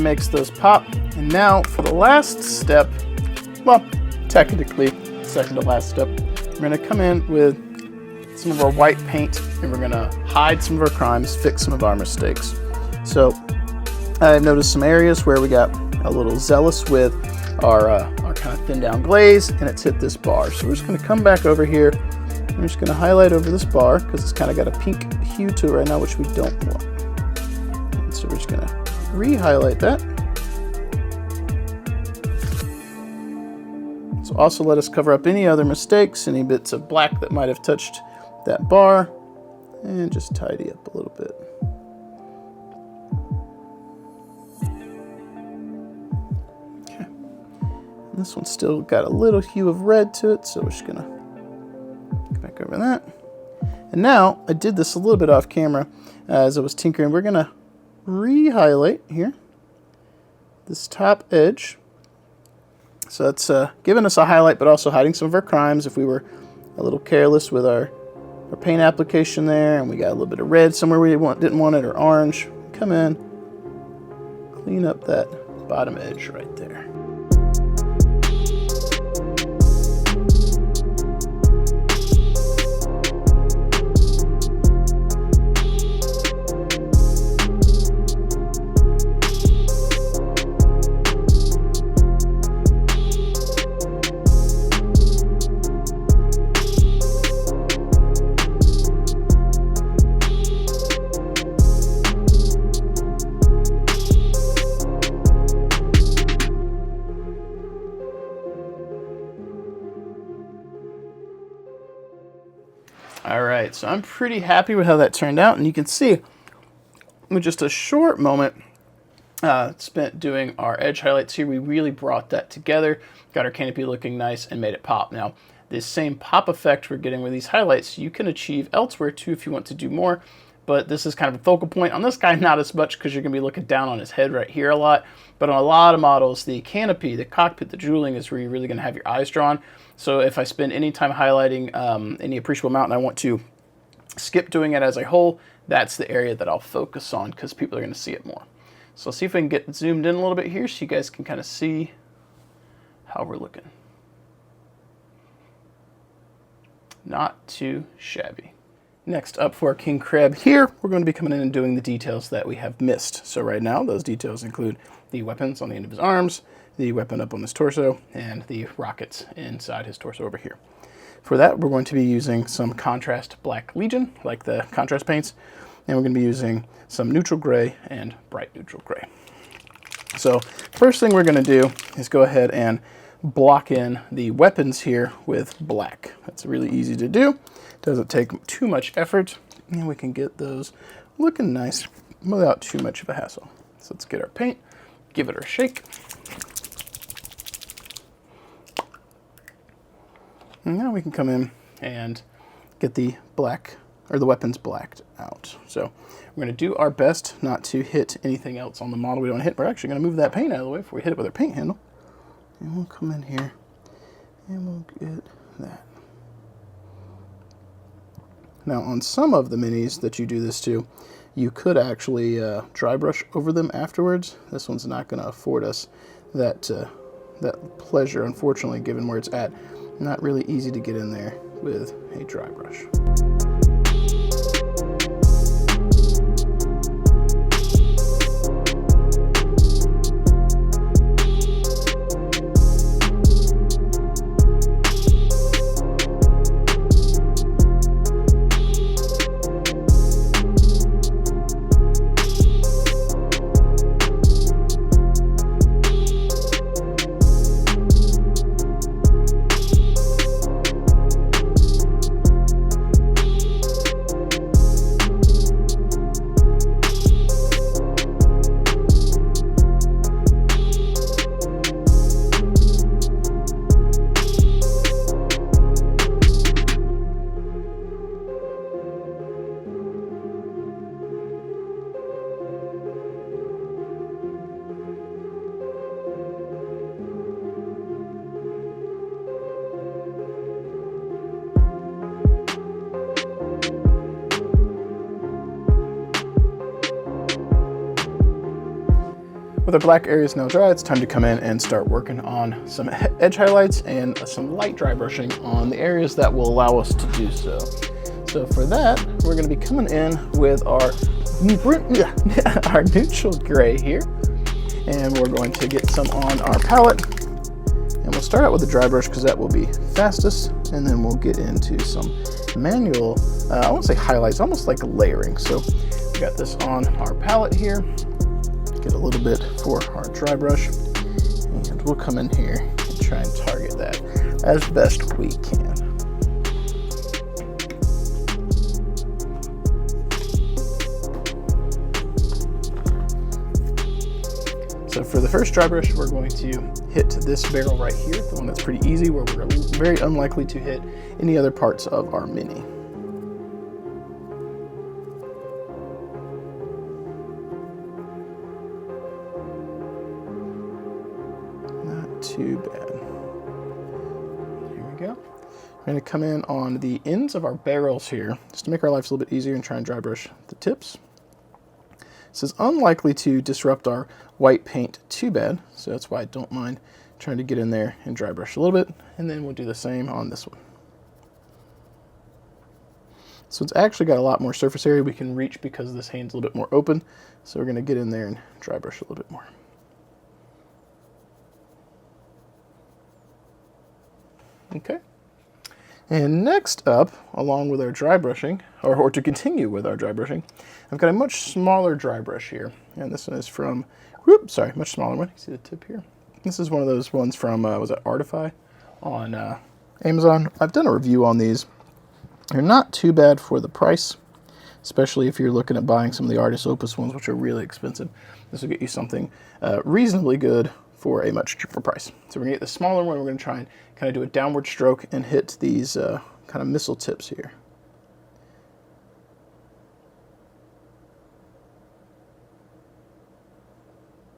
Makes those pop. And now for the last step, well, technically second to last step, we're going to come in with some of our white paint and we're going to hide some of our crimes, fix some of our mistakes. So I've noticed some areas where we got a little zealous with our kind of thin down glaze and it's hit this bar. So we're just going to come back over here. We're just going to highlight over this bar because it's kind of got a pink hue to it right now, which we don't want. And so we're just going to re-highlight that. So also let us cover up any other mistakes, any bits of black that might have touched that bar, and just tidy up a little bit. This one's still got a little hue of red to it, so we're just gonna go back over that. And now, I did this a little bit off camera as I was tinkering. We're gonna re-highlight here, this top edge. So that's giving us a highlight, but also hiding some of our crimes if we were a little careless with our paint application there, and we got a little bit of red somewhere we didn't want it, or orange. Come in, clean up that bottom edge right there. All right, so I'm pretty happy with how that turned out, and you can see with just a short moment spent doing our edge highlights here, we really brought that together, got our canopy looking nice, and made it pop. Now, this same pop effect we're getting with these highlights, you can achieve elsewhere too if you want to do more, but this is kind of a focal point. On this guy, not as much, because you're going to be looking down on his head right here a lot, but on a lot of models, the canopy, the cockpit, the jeweling is where you're really going to have your eyes drawn. So if I spend any time highlighting any appreciable amount and I want to skip doing it as a whole, that's the area that I'll focus on because people are going to see it more. So let's see if we can get zoomed in a little bit here so you guys can kind of see how we're looking. Not too shabby. Next up for our king crab here, we're going to be coming in and doing the details that we have missed. So right now, those details include the weapons on the end of his arms, the weapon up on his torso, and the rockets inside his torso over here. For that, we're going to be using some contrast black Legion, like the contrast paints, and we're going to be using some neutral gray and bright neutral gray. So first thing we're going to do is go ahead and block in the weapons here with black. That's really easy to do. Doesn't take too much effort, and we can get those looking nice without too much of a hassle. So let's get our paint, give it a shake. And now we can come in and get the black, or the weapons blacked out. So we're going to do our best not to hit anything else on the model we don't hit. We're actually going to move that paint out of the way before we hit it with our paint handle. And we'll come in here and we'll get that. Now on some of the minis that you do this to, you could actually dry brush over them afterwards. This one's not going to afford us that, that pleasure, unfortunately, given where it's at. Not really easy to get in there with a dry brush. With our black areas now dry, it's time to come in and start working on some edge highlights and some light dry brushing on the areas that will allow us to do so. So for that, we're going to be coming in with our neutral gray here, and we're going to get some on our palette. And we'll start out with the dry brush because that will be fastest, and then we'll get into some manual, I won't say highlights, almost like layering. So we got this on our palette here. Get a little bit for our dry brush, and we'll come in here and try and target that as best we can. So So for the first dry brush, we're going to hit this barrel right here, the one that's pretty easy, where we're very unlikely to hit any other parts of our Mini. Not too bad. Here we go. We're going to come in on the ends of our barrels here, just to make our lives a little bit easier, and try and dry brush the tips. This is unlikely to disrupt our white paint too bad, so that's why I don't mind trying to get in there and dry brush a little bit, and then we'll do the same on this one. So it's actually got a lot more surface area we can reach because this hand's a little bit more open, so we're going to get in there and dry brush a little bit more. Okay. And next up, along with our dry brushing, or to continue with our dry brushing, I've got a much smaller dry brush here. And this one is from, much smaller one. You see the tip here? This is one of those ones from, was it Artify on Amazon. I've done a review on these. They're not too bad for the price, especially if you're looking at buying some of the Artist Opus ones, which are really expensive. This will get you something reasonably good for a much cheaper price. So we're going to get the smaller one. We're going to try and kind of do a downward stroke and hit these kind of missile tips here.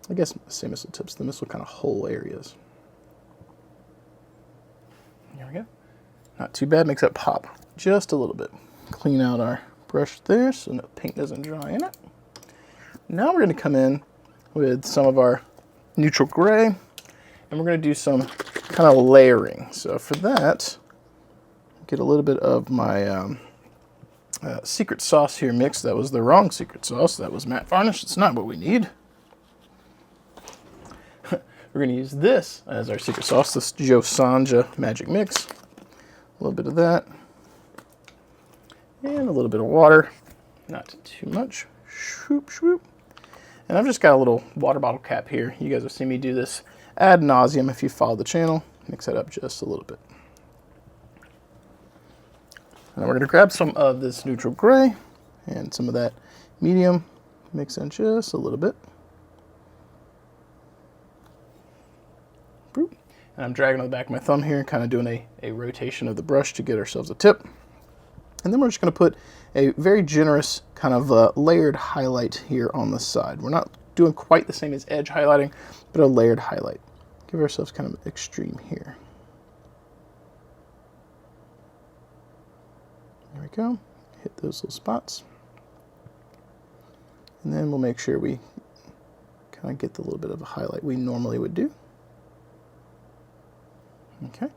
I guess the same missile tips, the missile kind of hole areas. There we go. Not too bad, makes that pop just a little bit. Clean out our brush there so no paint doesn't dry in it. Now we're going to come in with some of our neutral gray, and we're going to do some kind of layering. So for that, get a little bit of my secret sauce here mixed. That was the wrong secret sauce. That was matte varnish. It's not what we need. We're going to use this as our secret sauce, this Joe Sanja Magic Mix. A little bit of that, and a little bit of water, not too much. Swoop, swoop. And I've just got a little water bottle cap here. You guys have seen me do this ad nauseum if you follow the channel. Mix that up just a little bit. And we're going to grab some of this neutral gray and some of that medium, mix in just a little bit. Boop. And I'm dragging on the back of my thumb here, kind of doing a rotation of the brush to get ourselves a tip. And then we're just going to put a very generous kind of layered highlight here on the side. We're not doing quite the same as edge highlighting, but a layered highlight. Give ourselves kind of extreme here. There we go. Hit those little spots. And then we'll make sure we kind of get the little bit of a highlight we normally would do. Okay.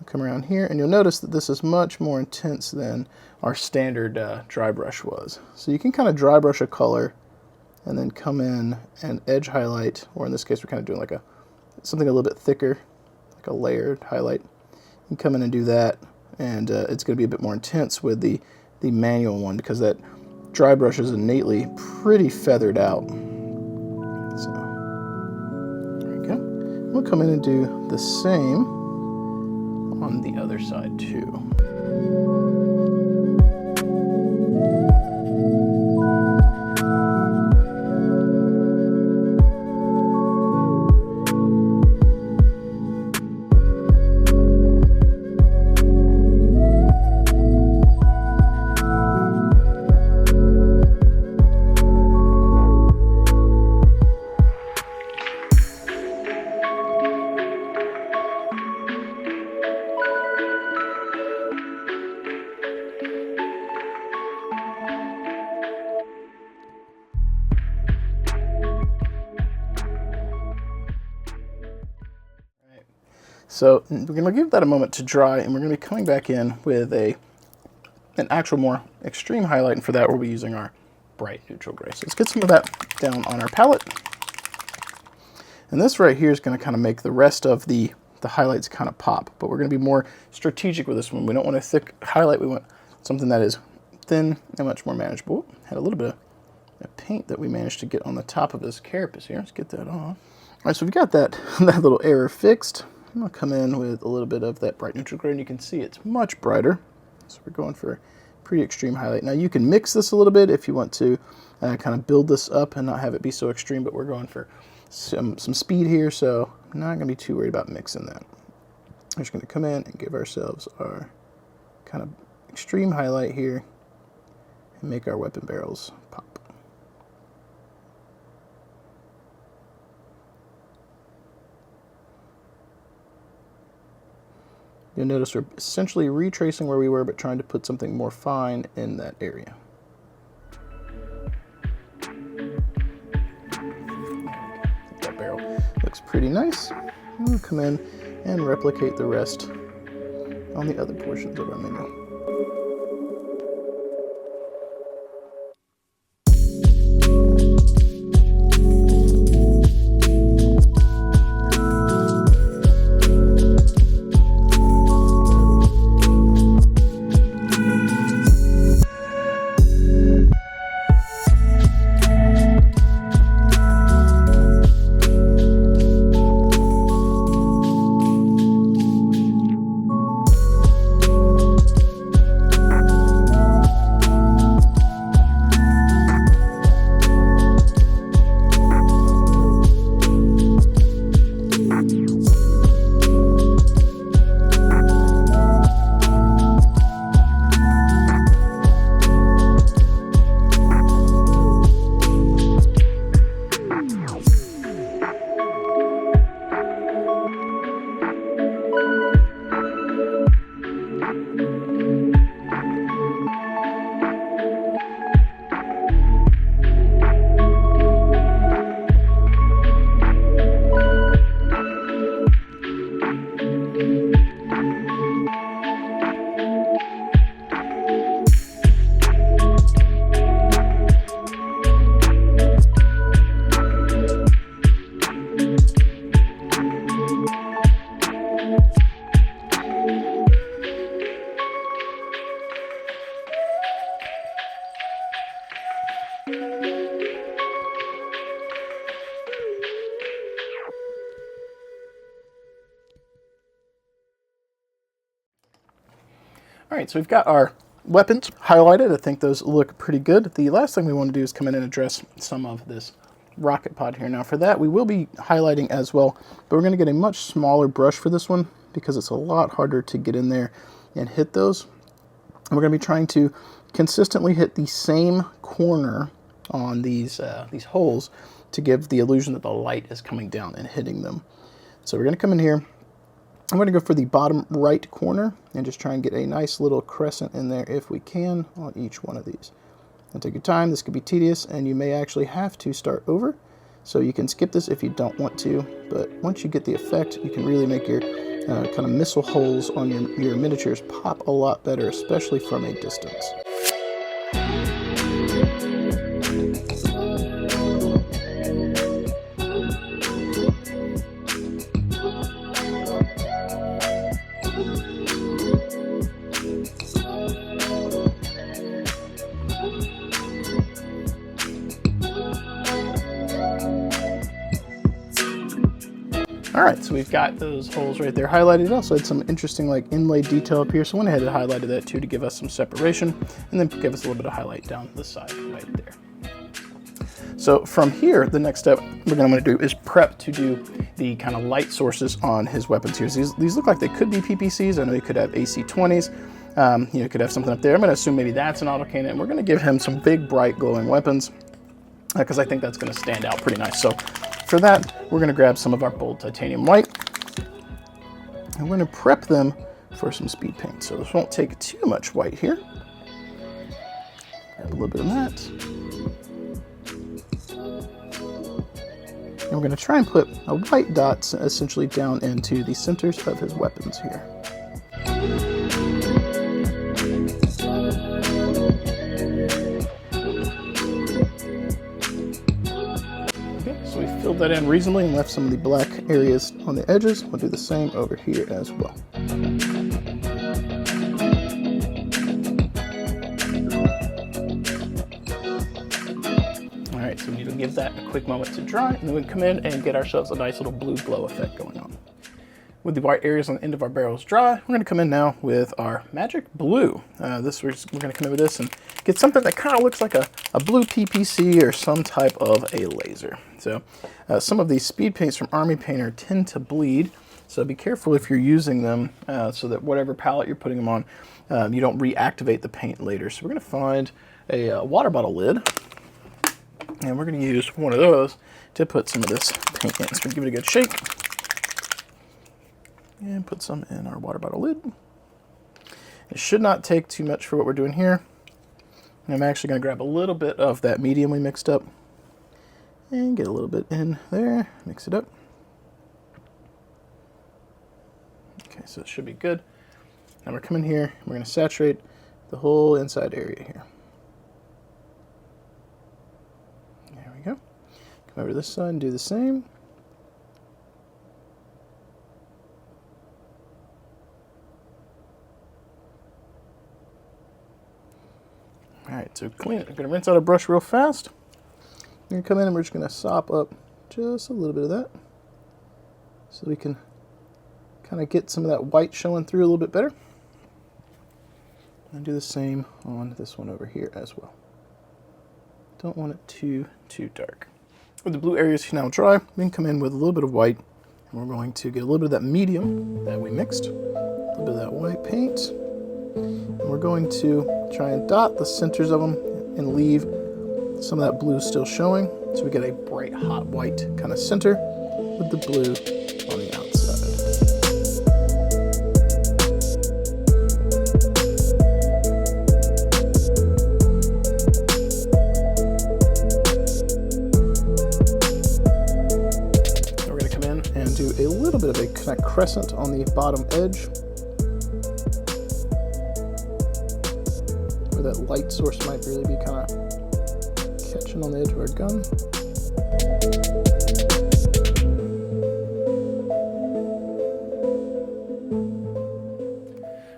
Come around here, and you'll notice that this is much more intense than our standard dry brush was. So you can kind of dry brush a color and then come in and edge highlight, or in this case we're kind of doing like something a little bit thicker, like a layered highlight. You can come in and do that, and it's going to be a bit more intense with the manual one because that dry brush is innately pretty feathered out. So there we go. We'll come in and do the same on the other side too. So we're going to give that a moment to dry, and we're going to be coming back in with an actual more extreme highlight, and for that we'll be using our bright neutral gray. So let's get some of that down on our palette. And this right here is going to kind of make the rest of the highlights kind of pop, but we're going to be more strategic with this one. We don't want a thick highlight, we want something that is thin and much more manageable. Had a little bit of paint that we managed to get on the top of this carapace here. Let's get that off. All right, so we've got that little error fixed. I'm going to come in with a little bit of that bright neutral gray, and you can see it's much brighter. So we're going for a pretty extreme highlight. Now you can mix this a little bit if you want to kind of build this up and not have it be so extreme, but we're going for some speed here, so I'm not gonna be too worried about mixing that. I'm just gonna come in and give ourselves our kind of extreme highlight here and make our weapon barrels pop. You'll notice we're essentially retracing where we were, but trying to put something more fine in that area. That barrel looks pretty nice. And we'll come in and replicate the rest on the other portions of our menu. All right, so we've got our weapons highlighted. I think those look pretty good. The last thing we want to do is come in and address some of this rocket pod here. Now for that, we will be highlighting as well, but we're going to get a much smaller brush for this one because it's a lot harder to get in there and hit those. And we're going to be trying to consistently hit the same corner on these holes to give the illusion that the light is coming down and hitting them. So we're going to come in here. I'm going to go for the bottom right corner and just try and get a nice little crescent in there if we can on each one of these. And take your time, this could be tedious and you may actually have to start over. So you can skip this if you don't want to, but once you get the effect, you can really make your kind of missile holes on your miniatures pop a lot better, especially from a distance. All right, so we've got those holes right there highlighted. It also had some interesting like inlaid detail up here, so I went ahead and highlighted that too to give us some separation, and then give us a little bit of highlight down the side right there. So from here, the next step we're going to do is prep to do the kind of light sources on his weapons here. So these look like they could be PPCs. I know he could have AC-20s. You know, could have something up there. I'm going to assume maybe that's an autocannon, and we're going to give him some big, bright, glowing weapons because I think that's going to stand out pretty nice. So for that, we're going to grab some of our bold titanium white, and we're going to prep them for some speed paint. So this won't take too much white here. Grab a little bit of that. And we're going to try and put a white dot essentially down into the centers of his weapons here. Filled that in reasonably and left some of the black areas on the edges. We'll do the same over here as well. All right, so we need to give that a quick moment to dry, and then we come in and get ourselves a nice little blue glow effect going on. With the white areas on the end of our barrels dry, we're going to come in now with our magic blue. We're going to come in with this and get something that kind of looks like a blue PPC or some type of a laser. So some of these speed paints from Army Painter tend to bleed, so be careful if you're using them so that whatever palette you're putting them on, you don't reactivate the paint later. So we're going to find a water bottle lid, and we're going to use one of those to put some of this paint in. So we're going to give it a good shake. And put some in our water bottle lid. It should not take too much for what we're doing here. And I'm actually going to grab a little bit of that medium we mixed up and get a little bit in there, mix it up. Okay, so it should be good. Now we're coming here, we're going to saturate the whole inside area here. There we go. Come over to this side and do the same. Alright, so clean it. I'm going to rinse out our brush real fast. We're going to come in and we're just going to sop up just a little bit of that so we can kind of get some of that white showing through a little bit better. And do the same on this one over here as well. Don't want it too dark. With the blue areas now dry, we can come in with a little bit of white, and we're going to get a little bit of that medium that we mixed, a little bit of that white paint, and we're going to try and dot the centers of them and leave some of that blue still showing, so we get a bright hot white kind of center with the blue on the outside. Now we're going to come in and do a little bit of a kind of crescent on the bottom edge, where that light source might really be kind of catching on the edge of our gun.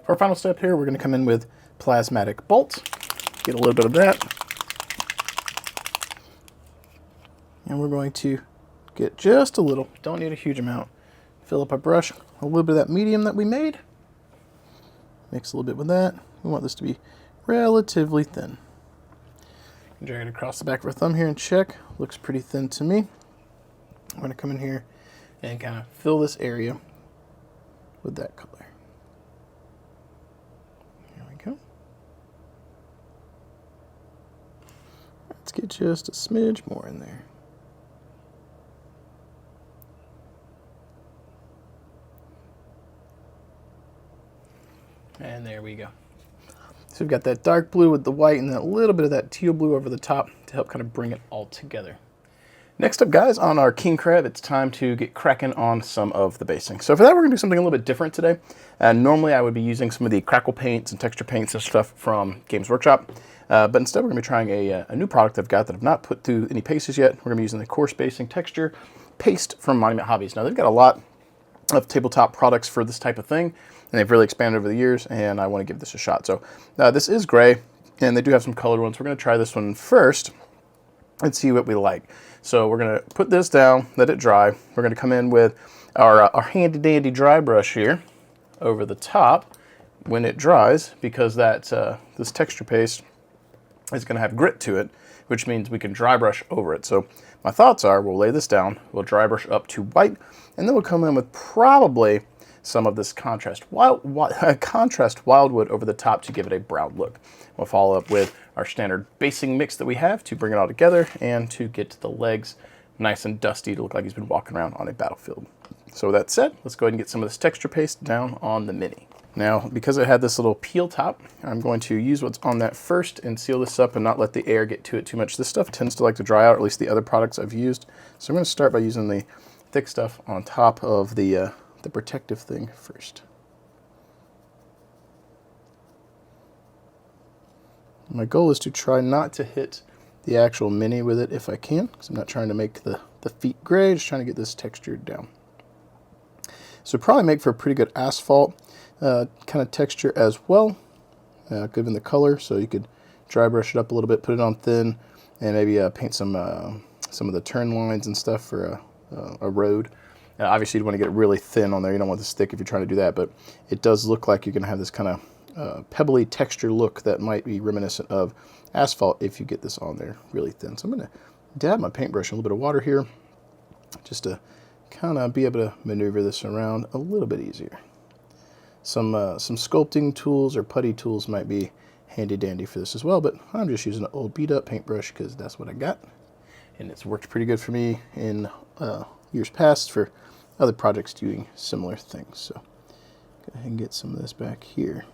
For our final step here, we're going to come in with plasmatic bolts. Get a little bit of that. And we're going to get just a little, don't need a huge amount. Fill up our brush, a little bit of that medium that we made. Mix a little bit with that. We want this to be relatively thin. Drag it across the back of our thumb here and check. Looks pretty thin to me. I'm going to come in here and kind of fill this area with that color. Here we go. Let's get just a smidge more in there. And there we go. So we've got that dark blue with the white and that little bit of that teal blue over the top to help kind of bring it all together. Next up, guys, on our king crab, it's time to get cracking on some of the basing. So for that, we're going to do something a little bit different today. Normally, I would be using some of the crackle paints and texture paints and stuff from Games Workshop. But instead, we're going to be trying a new product I've got that I've not put through any paces yet. We're going to be using the coarse basing texture paste from Monument Hobbies. Now, they've got a lot of tabletop products for this type of thing, and they've really expanded over the years, and I want to give this a shot. So this is gray, and they do have some colored ones. We're going to try this one first and see what we like. So we're going to put this down, let it dry. We're going to come in with our handy dandy dry brush here over the top when it dries, because that this texture paste is going to have grit to it, which means we can dry brush over it. So my thoughts are, we'll lay this down, we'll dry brush up to white, and then we'll come in with probably some of this contrast wildwood over the top to give it a brown look. We'll follow up with our standard basing mix that we have to bring it all together and to get the legs nice and dusty to look like he's been walking around on a battlefield. So with that said, let's go ahead and get some of this texture paste down on the Mini. Now, because it had this little peel top, I'm going to use what's on that first and seal this up and not let the air get to it too much. This stuff tends to like to dry out, or at least the other products I've used. So I'm going to start by using the thick stuff on top of the protective thing first. My goal is to try not to hit the actual Mini with it if I can, because I'm not trying to make the feet gray, just trying to get this textured down. So probably make for a pretty good asphalt kind of texture as well, given the color. So you could dry brush it up a little bit, put it on thin, and maybe paint some of the turn lines and stuff for a road. Obviously, you'd want to get it really thin on there. You don't want this thick if you're trying to do that, but it does look like you're going to have this kind of pebbly texture look that might be reminiscent of asphalt if you get this on there really thin. So I'm going to dab my paintbrush in a little bit of water here just to kind of be able to maneuver this around a little bit easier. Some sculpting tools or putty tools might be handy dandy for this as well, but I'm just using an old beat up paintbrush because that's what I got. And it's worked pretty good for me in years past for other projects doing similar things. So go ahead and get some of this back here.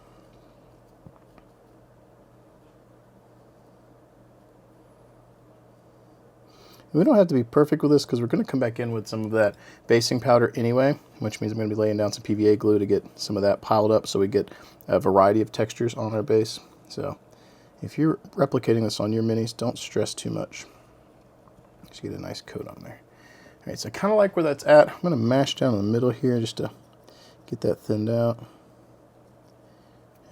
We don't have to be perfect with this because we're going to come back in with some of that basing powder anyway, which means I'm going to be laying down some PVA glue to get some of that piled up so we get a variety of textures on our base. So if you're replicating this on your minis, don't stress too much. Just get a nice coat on there. All right, so I kind of like where that's at. I'm going to mash down in the middle here just to get that thinned out.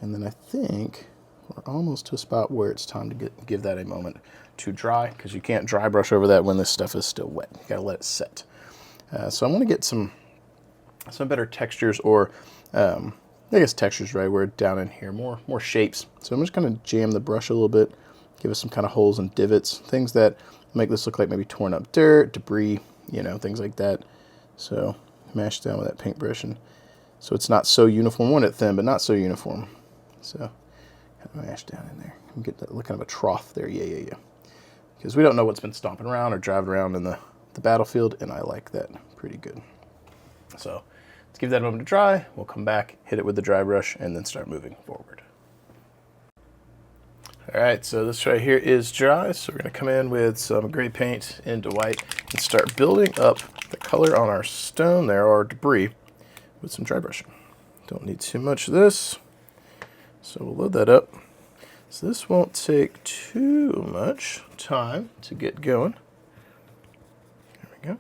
And then I think we're almost to a spot where it's time to give that a moment to dry, because you can't dry brush over that when this stuff is still wet. You got to let it set. So I want to get some better textures, or I guess textures right where down in here, more shapes. So I'm just going to jam the brush a little bit, give us some kind of holes and divots, things that make this look like maybe torn up dirt, debris, you know, things like that. So mash down with that paintbrush, and so it's not so uniform. Want it thin, but not so uniform. So kind of mash down in there and get that look kind of a trough there. Yeah. Because we don't know what's been stomping around or driving around in the battlefield, and I like that pretty good. So let's give that a moment to dry. We'll come back, hit it with the dry brush, and then start moving forward. All right, so this right here is dry, so we're going to come in with some gray paint into white and start building up the color on our stone there, or debris, with some dry brushing. Don't need too much of this, so we'll load that up. So this won't take too much time to get going. There we go.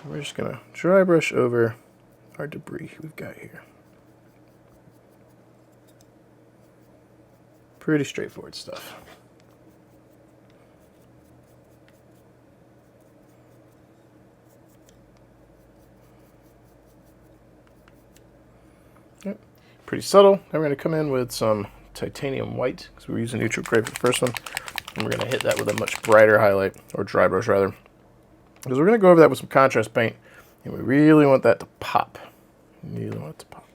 And we're just going to dry brush over our debris we've got here. Pretty straightforward stuff. Yep. Pretty subtle. Now we're going to come in with some titanium white, because we were using neutral gray for the first one, and we're going to hit that with a much brighter highlight, or dry brush rather, because we're going to go over that with some contrast paint, and we really want that to pop. Really want it to pop.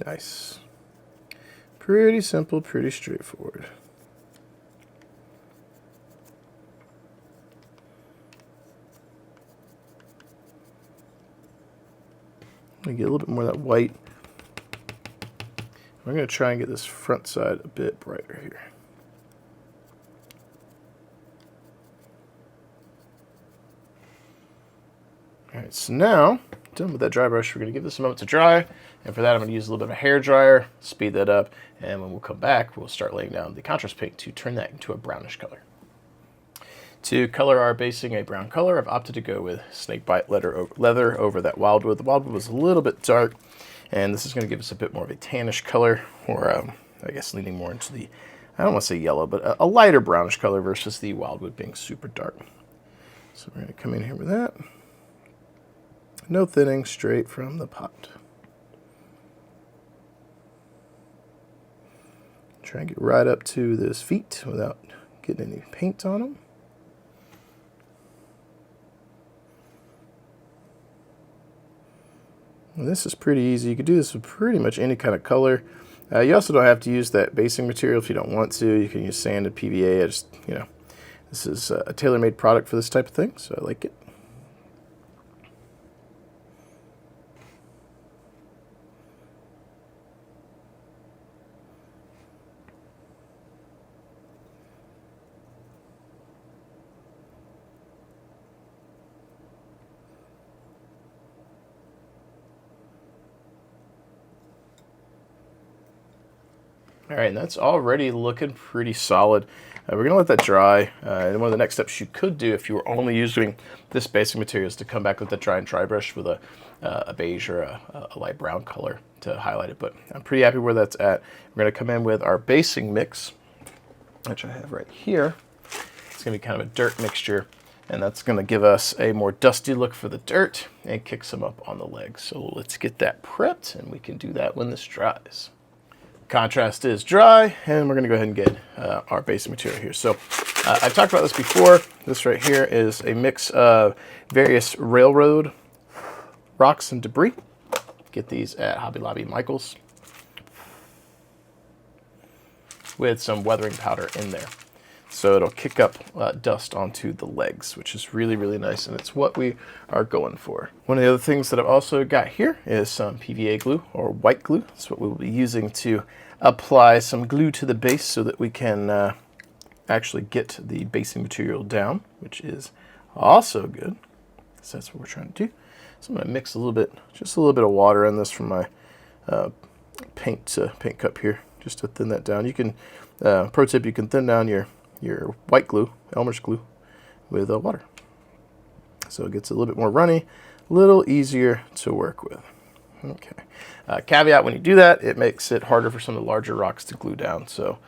Nice. Pretty simple, pretty straightforward. I'm going to get a little bit more of that white. I'm going to try and get this front side a bit brighter here. All right, so now, done with that dry brush, we're going to give this a moment to dry. And for that, I'm going to use a little bit of a hair dryer, speed that up, and when we'll come back, we'll start laying down the contrast paint to turn that into a brownish color. To color our basing a brown color, I've opted to go with snakebite leather over that wildwood. The wildwood was a little bit dark, and this is going to give us a bit more of a tannish color, or I guess leaning more into the, I don't want to say yellow, but a lighter brownish color versus the wildwood being super dark. So we're going to come in here with that. No thinning, straight from the pot. Try and get right up to those feet without getting any paint on them. And this is pretty easy. You could do this with pretty much any kind of color. You also don't have to use that basing material if you don't want to. You can use sand and PVA. This is a tailor-made product for this type of thing, so I like it. All right, and that's already looking pretty solid. We're gonna let that dry. And one of the next steps you could do if you were only using this basic material is to come back with the dry and dry brush with a beige or a light brown color to highlight it. But I'm pretty happy where that's at. We're gonna come in with our basing mix, which I have right here. It's gonna be kind of a dirt mixture, and that's gonna give us a more dusty look for the dirt and kick some up on the legs. So let's get that prepped, and we can do that when this dries. Contrast is dry, and we're gonna go ahead and get our basic material here. So I've talked about this before. This right here is a mix of various railroad rocks and debris. Get these at Hobby Lobby Michael's with some weathering powder in there. So it'll kick up dust onto the legs, which is really, really nice, and it's what we are going for. One of the other things that I've also got here is some PVA glue, or white glue. That's what we'll be using to apply some glue to the base so that we can actually get the basing material down, which is also good. So that's what we're trying to do. So I'm going to mix a little bit, just a little bit of water in this from my paint cup here, just to thin that down. You can, pro tip, you can thin down your white glue, Elmer's glue, with water. So it gets a little bit more runny, a little easier to work with. Okay. Caveat, when you do that, it makes it harder for some of the larger rocks to glue down, so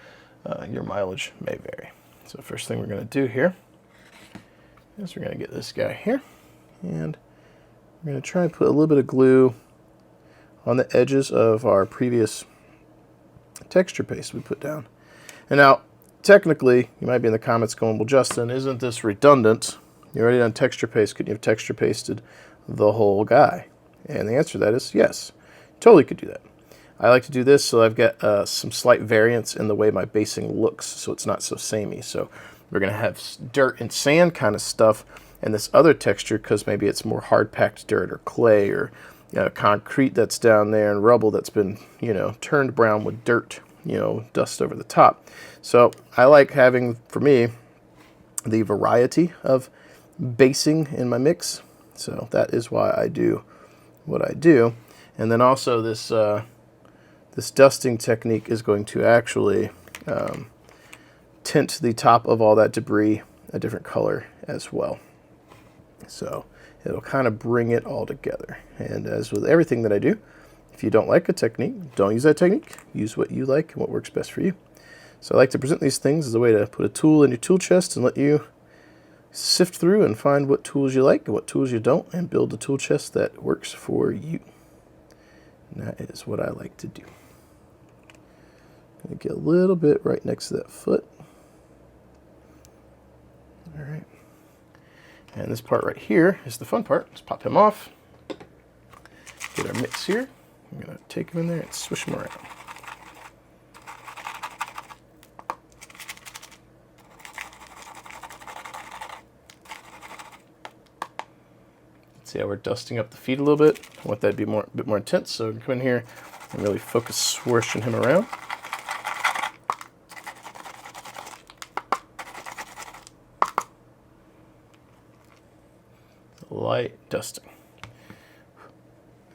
your mileage may vary. So first thing we're going to do here is we're going to get this guy here, and we're going to try and put a little bit of glue on the edges of our previous texture paste we put down. And now, technically, you might be in the comments going, well, Justin, isn't this redundant? You already done texture paste. Couldn't you have texture pasted the whole guy? And the answer to that is yes. Totally could do that. I like to do this so I've got some slight variance in the way my basing looks, so it's not so samey. So we're going to have dirt and sand kind of stuff, and this other texture, because maybe it's more hard-packed dirt or clay or concrete that's down there and rubble that's been, turned brown with dirt, dust over the top. So I like having, for me, the variety of basing in my mix. So that is why I do what I do. And then also this this dusting technique is going to actually tint the top of all that debris a different color as well. So it'll kind of bring it all together. And as with everything that I do, if you don't like a technique, don't use that technique. Use what you like and what works best for you. So I like to present these things as a way to put a tool in your tool chest and let you sift through and find what tools you like and what tools you don't, and build a tool chest that works for you. And that is what I like to do. Gonna get a little bit right next to that foot. All right. And this part right here is the fun part. Let's pop him off. Get our mix here. I'm gonna take him in there and swish him around. See how we're dusting up the feet a little bit. I want that to be a bit more intense, so we can come in here and really focus swishing him around. Light dusting.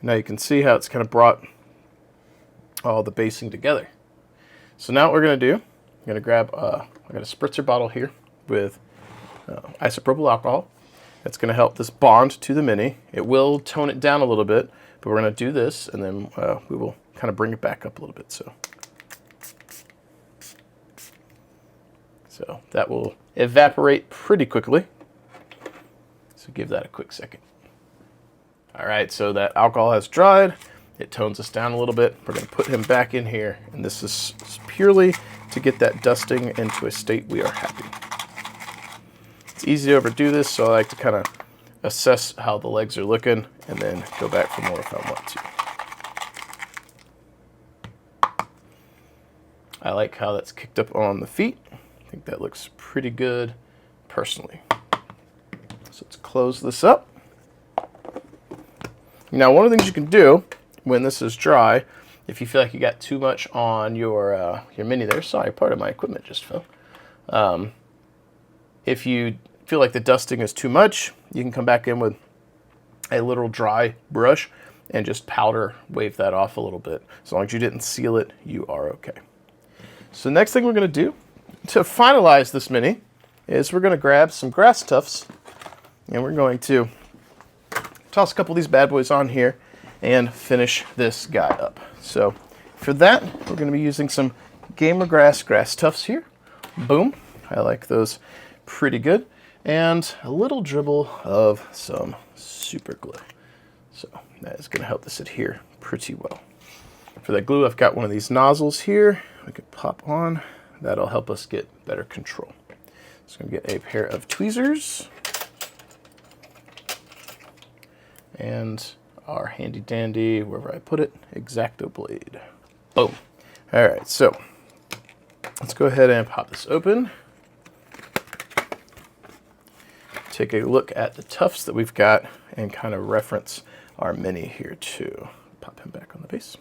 Now you can see how it's kind of brought all the basing together. So now what we're going to do, I'm going to grab I got a spritzer bottle here with isopropyl alcohol. That's going to help this bond to the Mini. It will tone it down a little bit, but we're going to do this, and then we will kind of bring it back up a little bit. So that will evaporate pretty quickly. So give that a quick second. All right, so that alcohol has dried. It tones us down a little bit. We're going to put him back in here, and this is purely to get that dusting into a state we are happy. It's easy to overdo this, so I like to kind of assess how the legs are looking and then go back for more if I want to. I like how that's kicked up on the feet. I think that looks pretty good personally. So let's close this up. Now, one of the things you can do when this is dry, if you feel like you got too much on your Mini there, sorry, part of my equipment just fell. If you feel like the dusting is too much, you can come back in with a literal dry brush and just powder wave that off a little bit. As long as you didn't seal it, you are okay. So the next thing we're going to do to finalize this mini is we're going to grab some grass tufts and we're going to toss a couple of these bad boys on here and finish this guy up. So for that, we're going to be using some Gamer Grass tufts here. Boom. I like those pretty good. And a little dribble of some super glue. So that is going to help this adhere pretty well. For that glue, I've got one of these nozzles here. We could pop on. That'll help us get better control. So I'm going to get a pair of tweezers and our handy dandy, wherever I put it, X-Acto blade. Boom. All right, so let's go ahead and pop this open. Take a look at the tufts that we've got and kind of reference our mini here too. Pop him back on the base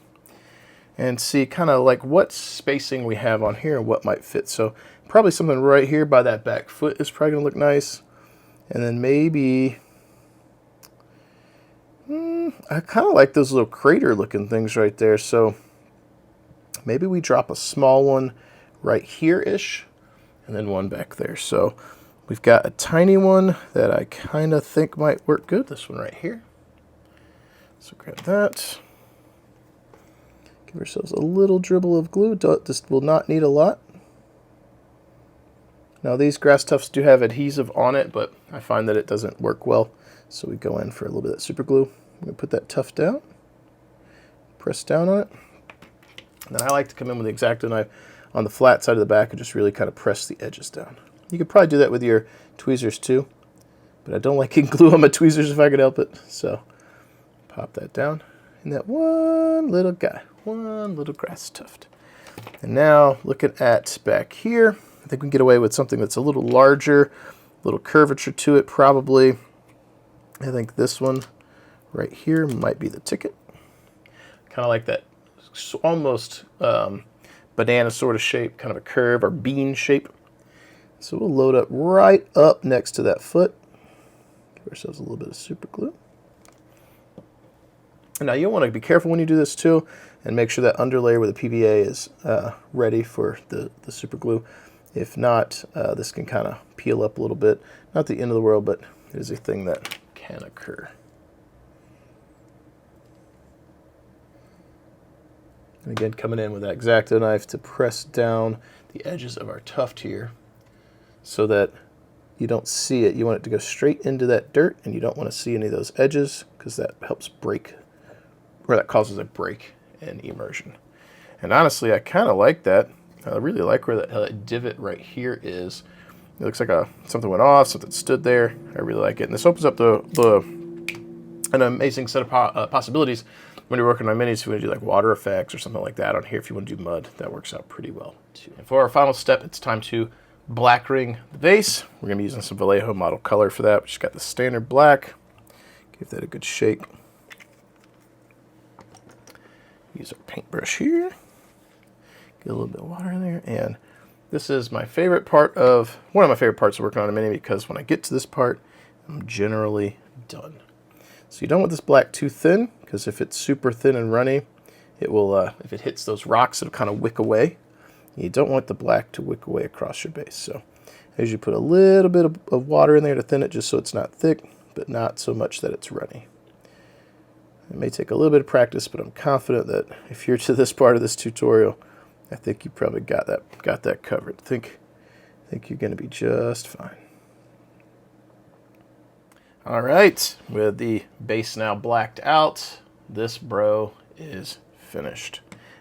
and see kind of like what spacing we have on here and what might fit. So probably something right here by that back foot is probably gonna look nice. And then maybe, I kind of like those little crater looking things right there. So maybe we drop a small one right here-ish and then one back there. So we've got a tiny one that I kind of think might work good. This one right here. So grab that. Give ourselves a little dribble of glue. This will not need a lot. Now these grass tufts do have adhesive on it, but I find that it doesn't work well. So we go in for a little bit of that super glue. I'm going to put that tuft down. Press down on it. And then I like to come in with the X-Acto knife on the flat side of the back and just really kind of press the edges down. You could probably do that with your tweezers too, but I don't like getting glue on my tweezers if I could help it. So pop that down in that one little guy, one little grass tuft. And now looking at back here, I think we can get away with something that's a little larger, a little curvature to it probably. I think this one right here might be the ticket. Kind of like that almost banana sort of shape, kind of a curve or bean shape. So we'll load up right up next to that foot. Give ourselves a little bit of super glue. And now you'll want to be careful when you do this too, and make sure that underlayer with the PVA is ready for the super glue. If not, this can kind of peel up a little bit. Not the end of the world, but it is a thing that can occur. And again, coming in with that X-Acto knife to press down the edges of our tuft here so that you don't see it. You want it to go straight into that dirt, and you don't want to see any of those edges because that helps break, or that causes a break in immersion. And honestly, I kind of like that. I really like where that divot right here is. It looks like something went off, something stood there. I really like it. And this opens up an amazing set of possibilities when you're working on minis. If you want to do like water effects or something like that on here, if you want to do mud, that works out pretty well too. And for our final step, it's time to black ring the base. We're going to be using some Vallejo model color for that. We just got the standard black. Give that a good shake. Use our paintbrush here. Get a little bit of water in there. And this is my favorite part of, one of my favorite parts of working on a mini, because when I get to this part, I'm generally done. So you don't want this black too thin, because if it's super thin and runny, it will, if it hits those rocks, it'll kind of wick away. You don't want the black to wick away across your base. So I usually put a little bit of water in there to thin it, just so it's not thick, but not so much that it's runny. It may take a little bit of practice, but I'm confident that if you're to this part of this tutorial, I think you probably got that covered. I think you're going to be just fine. All right, with the base now blacked out, this bro is finished.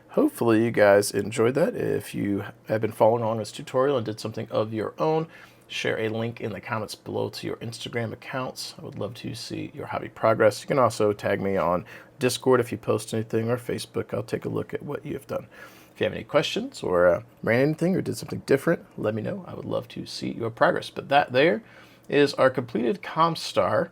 Hopefully you guys enjoyed that. If you have been following along this tutorial and did something of your own, share a link in the comments below to your Instagram accounts. I would love to see your hobby progress. You can also tag me on Discord if you post anything, or Facebook. I'll take a look at what you have done. If you have any questions or ran anything or did something different, let me know. I would love to see your progress. But that there is our completed COMSTAR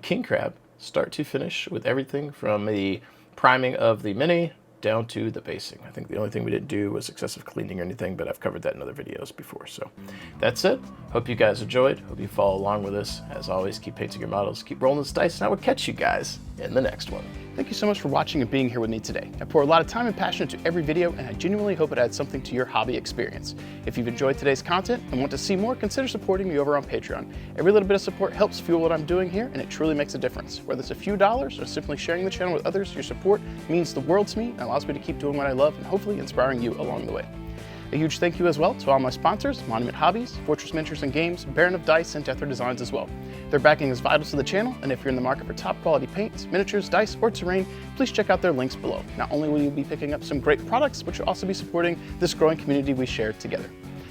king crab, start to finish, with everything from the priming of the mini down to the basing. I think the only thing we didn't do was excessive cleaning or anything, but I've covered that in other videos before. So that's it. Hope you guys enjoyed. Hope you follow along with us. As always, keep painting your models, keep rolling those dice, and I will catch you guys in the next one. Thank you so much for watching and being here with me today. I pour a lot of time and passion into every video, and I genuinely hope it adds something to your hobby experience. If you've enjoyed today's content and want to see more, consider supporting me over on Patreon. Every little bit of support helps fuel what I'm doing here, and it truly makes a difference. Whether it's a few dollars or simply sharing the channel with others, your support means the world to me and allows me to keep doing what I love and hopefully inspiring you along the way. A huge thank you as well to all my sponsors, Monument Hobbies, Fortress Miniatures and Games, Baron of Dice, and Deathra Designs as well. Their backing is vital to the channel, and if you're in the market for top quality paints, miniatures, dice, or terrain, please check out their links below. Not only will you be picking up some great products, but you'll also be supporting this growing community we share together.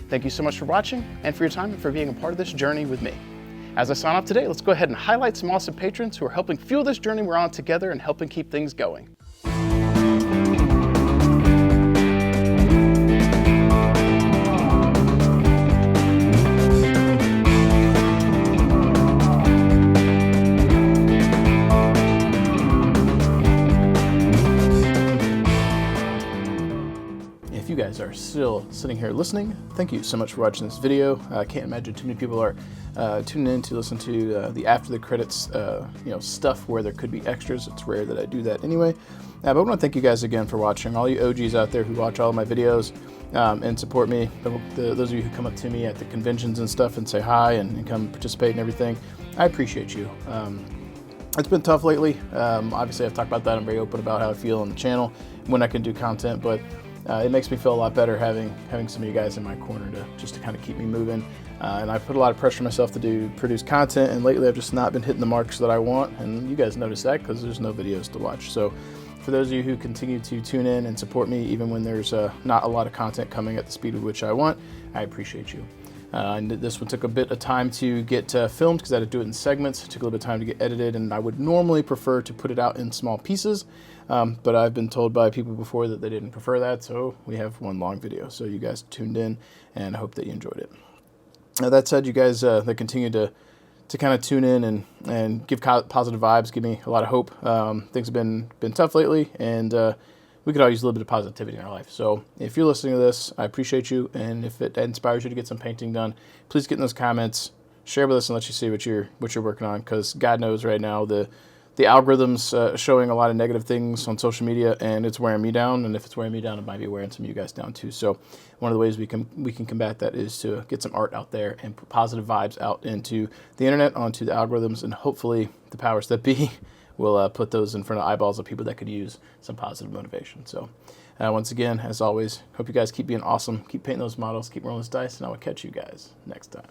Thank you so much for watching, and for your time, and for being a part of this journey with me. As I sign off today, let's go ahead and highlight some awesome patrons who are helping fuel this journey we're on together and helping keep things going. If you guys are still sitting here listening, thank you so much for watching this video. I can't imagine too many people are tuning in to listen to the after the credits stuff where there could be extras. It's rare that I do that anyway. But I want to thank you guys again for watching. All you OGs out there who watch all of my videos and support me. Those of you who come up to me at the conventions and stuff and say hi and come participate and everything, I appreciate you. It's been tough lately. Obviously, I've talked about that. I'm very open about how I feel on the channel when I can do content, but it makes me feel a lot better having some of you guys in my corner to kind of keep me moving. And I put a lot of pressure on myself to produce content, and lately I've just not been hitting the marks that I want, and you guys notice that because there's no videos to watch. So for those of you who continue to tune in and support me even when there's not a lot of content coming at the speed of which I want, I appreciate you. And this one took a bit of time to get filmed because I had to do it in segments. It took a little bit of time to get edited, and I would normally prefer to put it out in small pieces. But I've been told by people before that they didn't prefer that, so we have one long video. So you guys tuned in, and I hope that you enjoyed it. Now, that said, you guys that continue to kind of tune in and give positive vibes, give me a lot of hope. Things have been tough lately, and we could all use a little bit of positivity in our life. So if you're listening to this, I appreciate you, and if it inspires you to get some painting done, please get in those comments, share with us, and let you see what you're working on, because God knows right now the algorithm's showing a lot of negative things on social media, and it's wearing me down. And if it's wearing me down, it might be wearing some of you guys down too. So one of the ways we can combat that is to get some art out there and put positive vibes out into the internet, onto the algorithms, and hopefully the powers that be will put those in front of eyeballs of people that could use some positive motivation. So once again, as always, hope you guys keep being awesome, keep painting those models, keep rolling those dice, and I will catch you guys next time.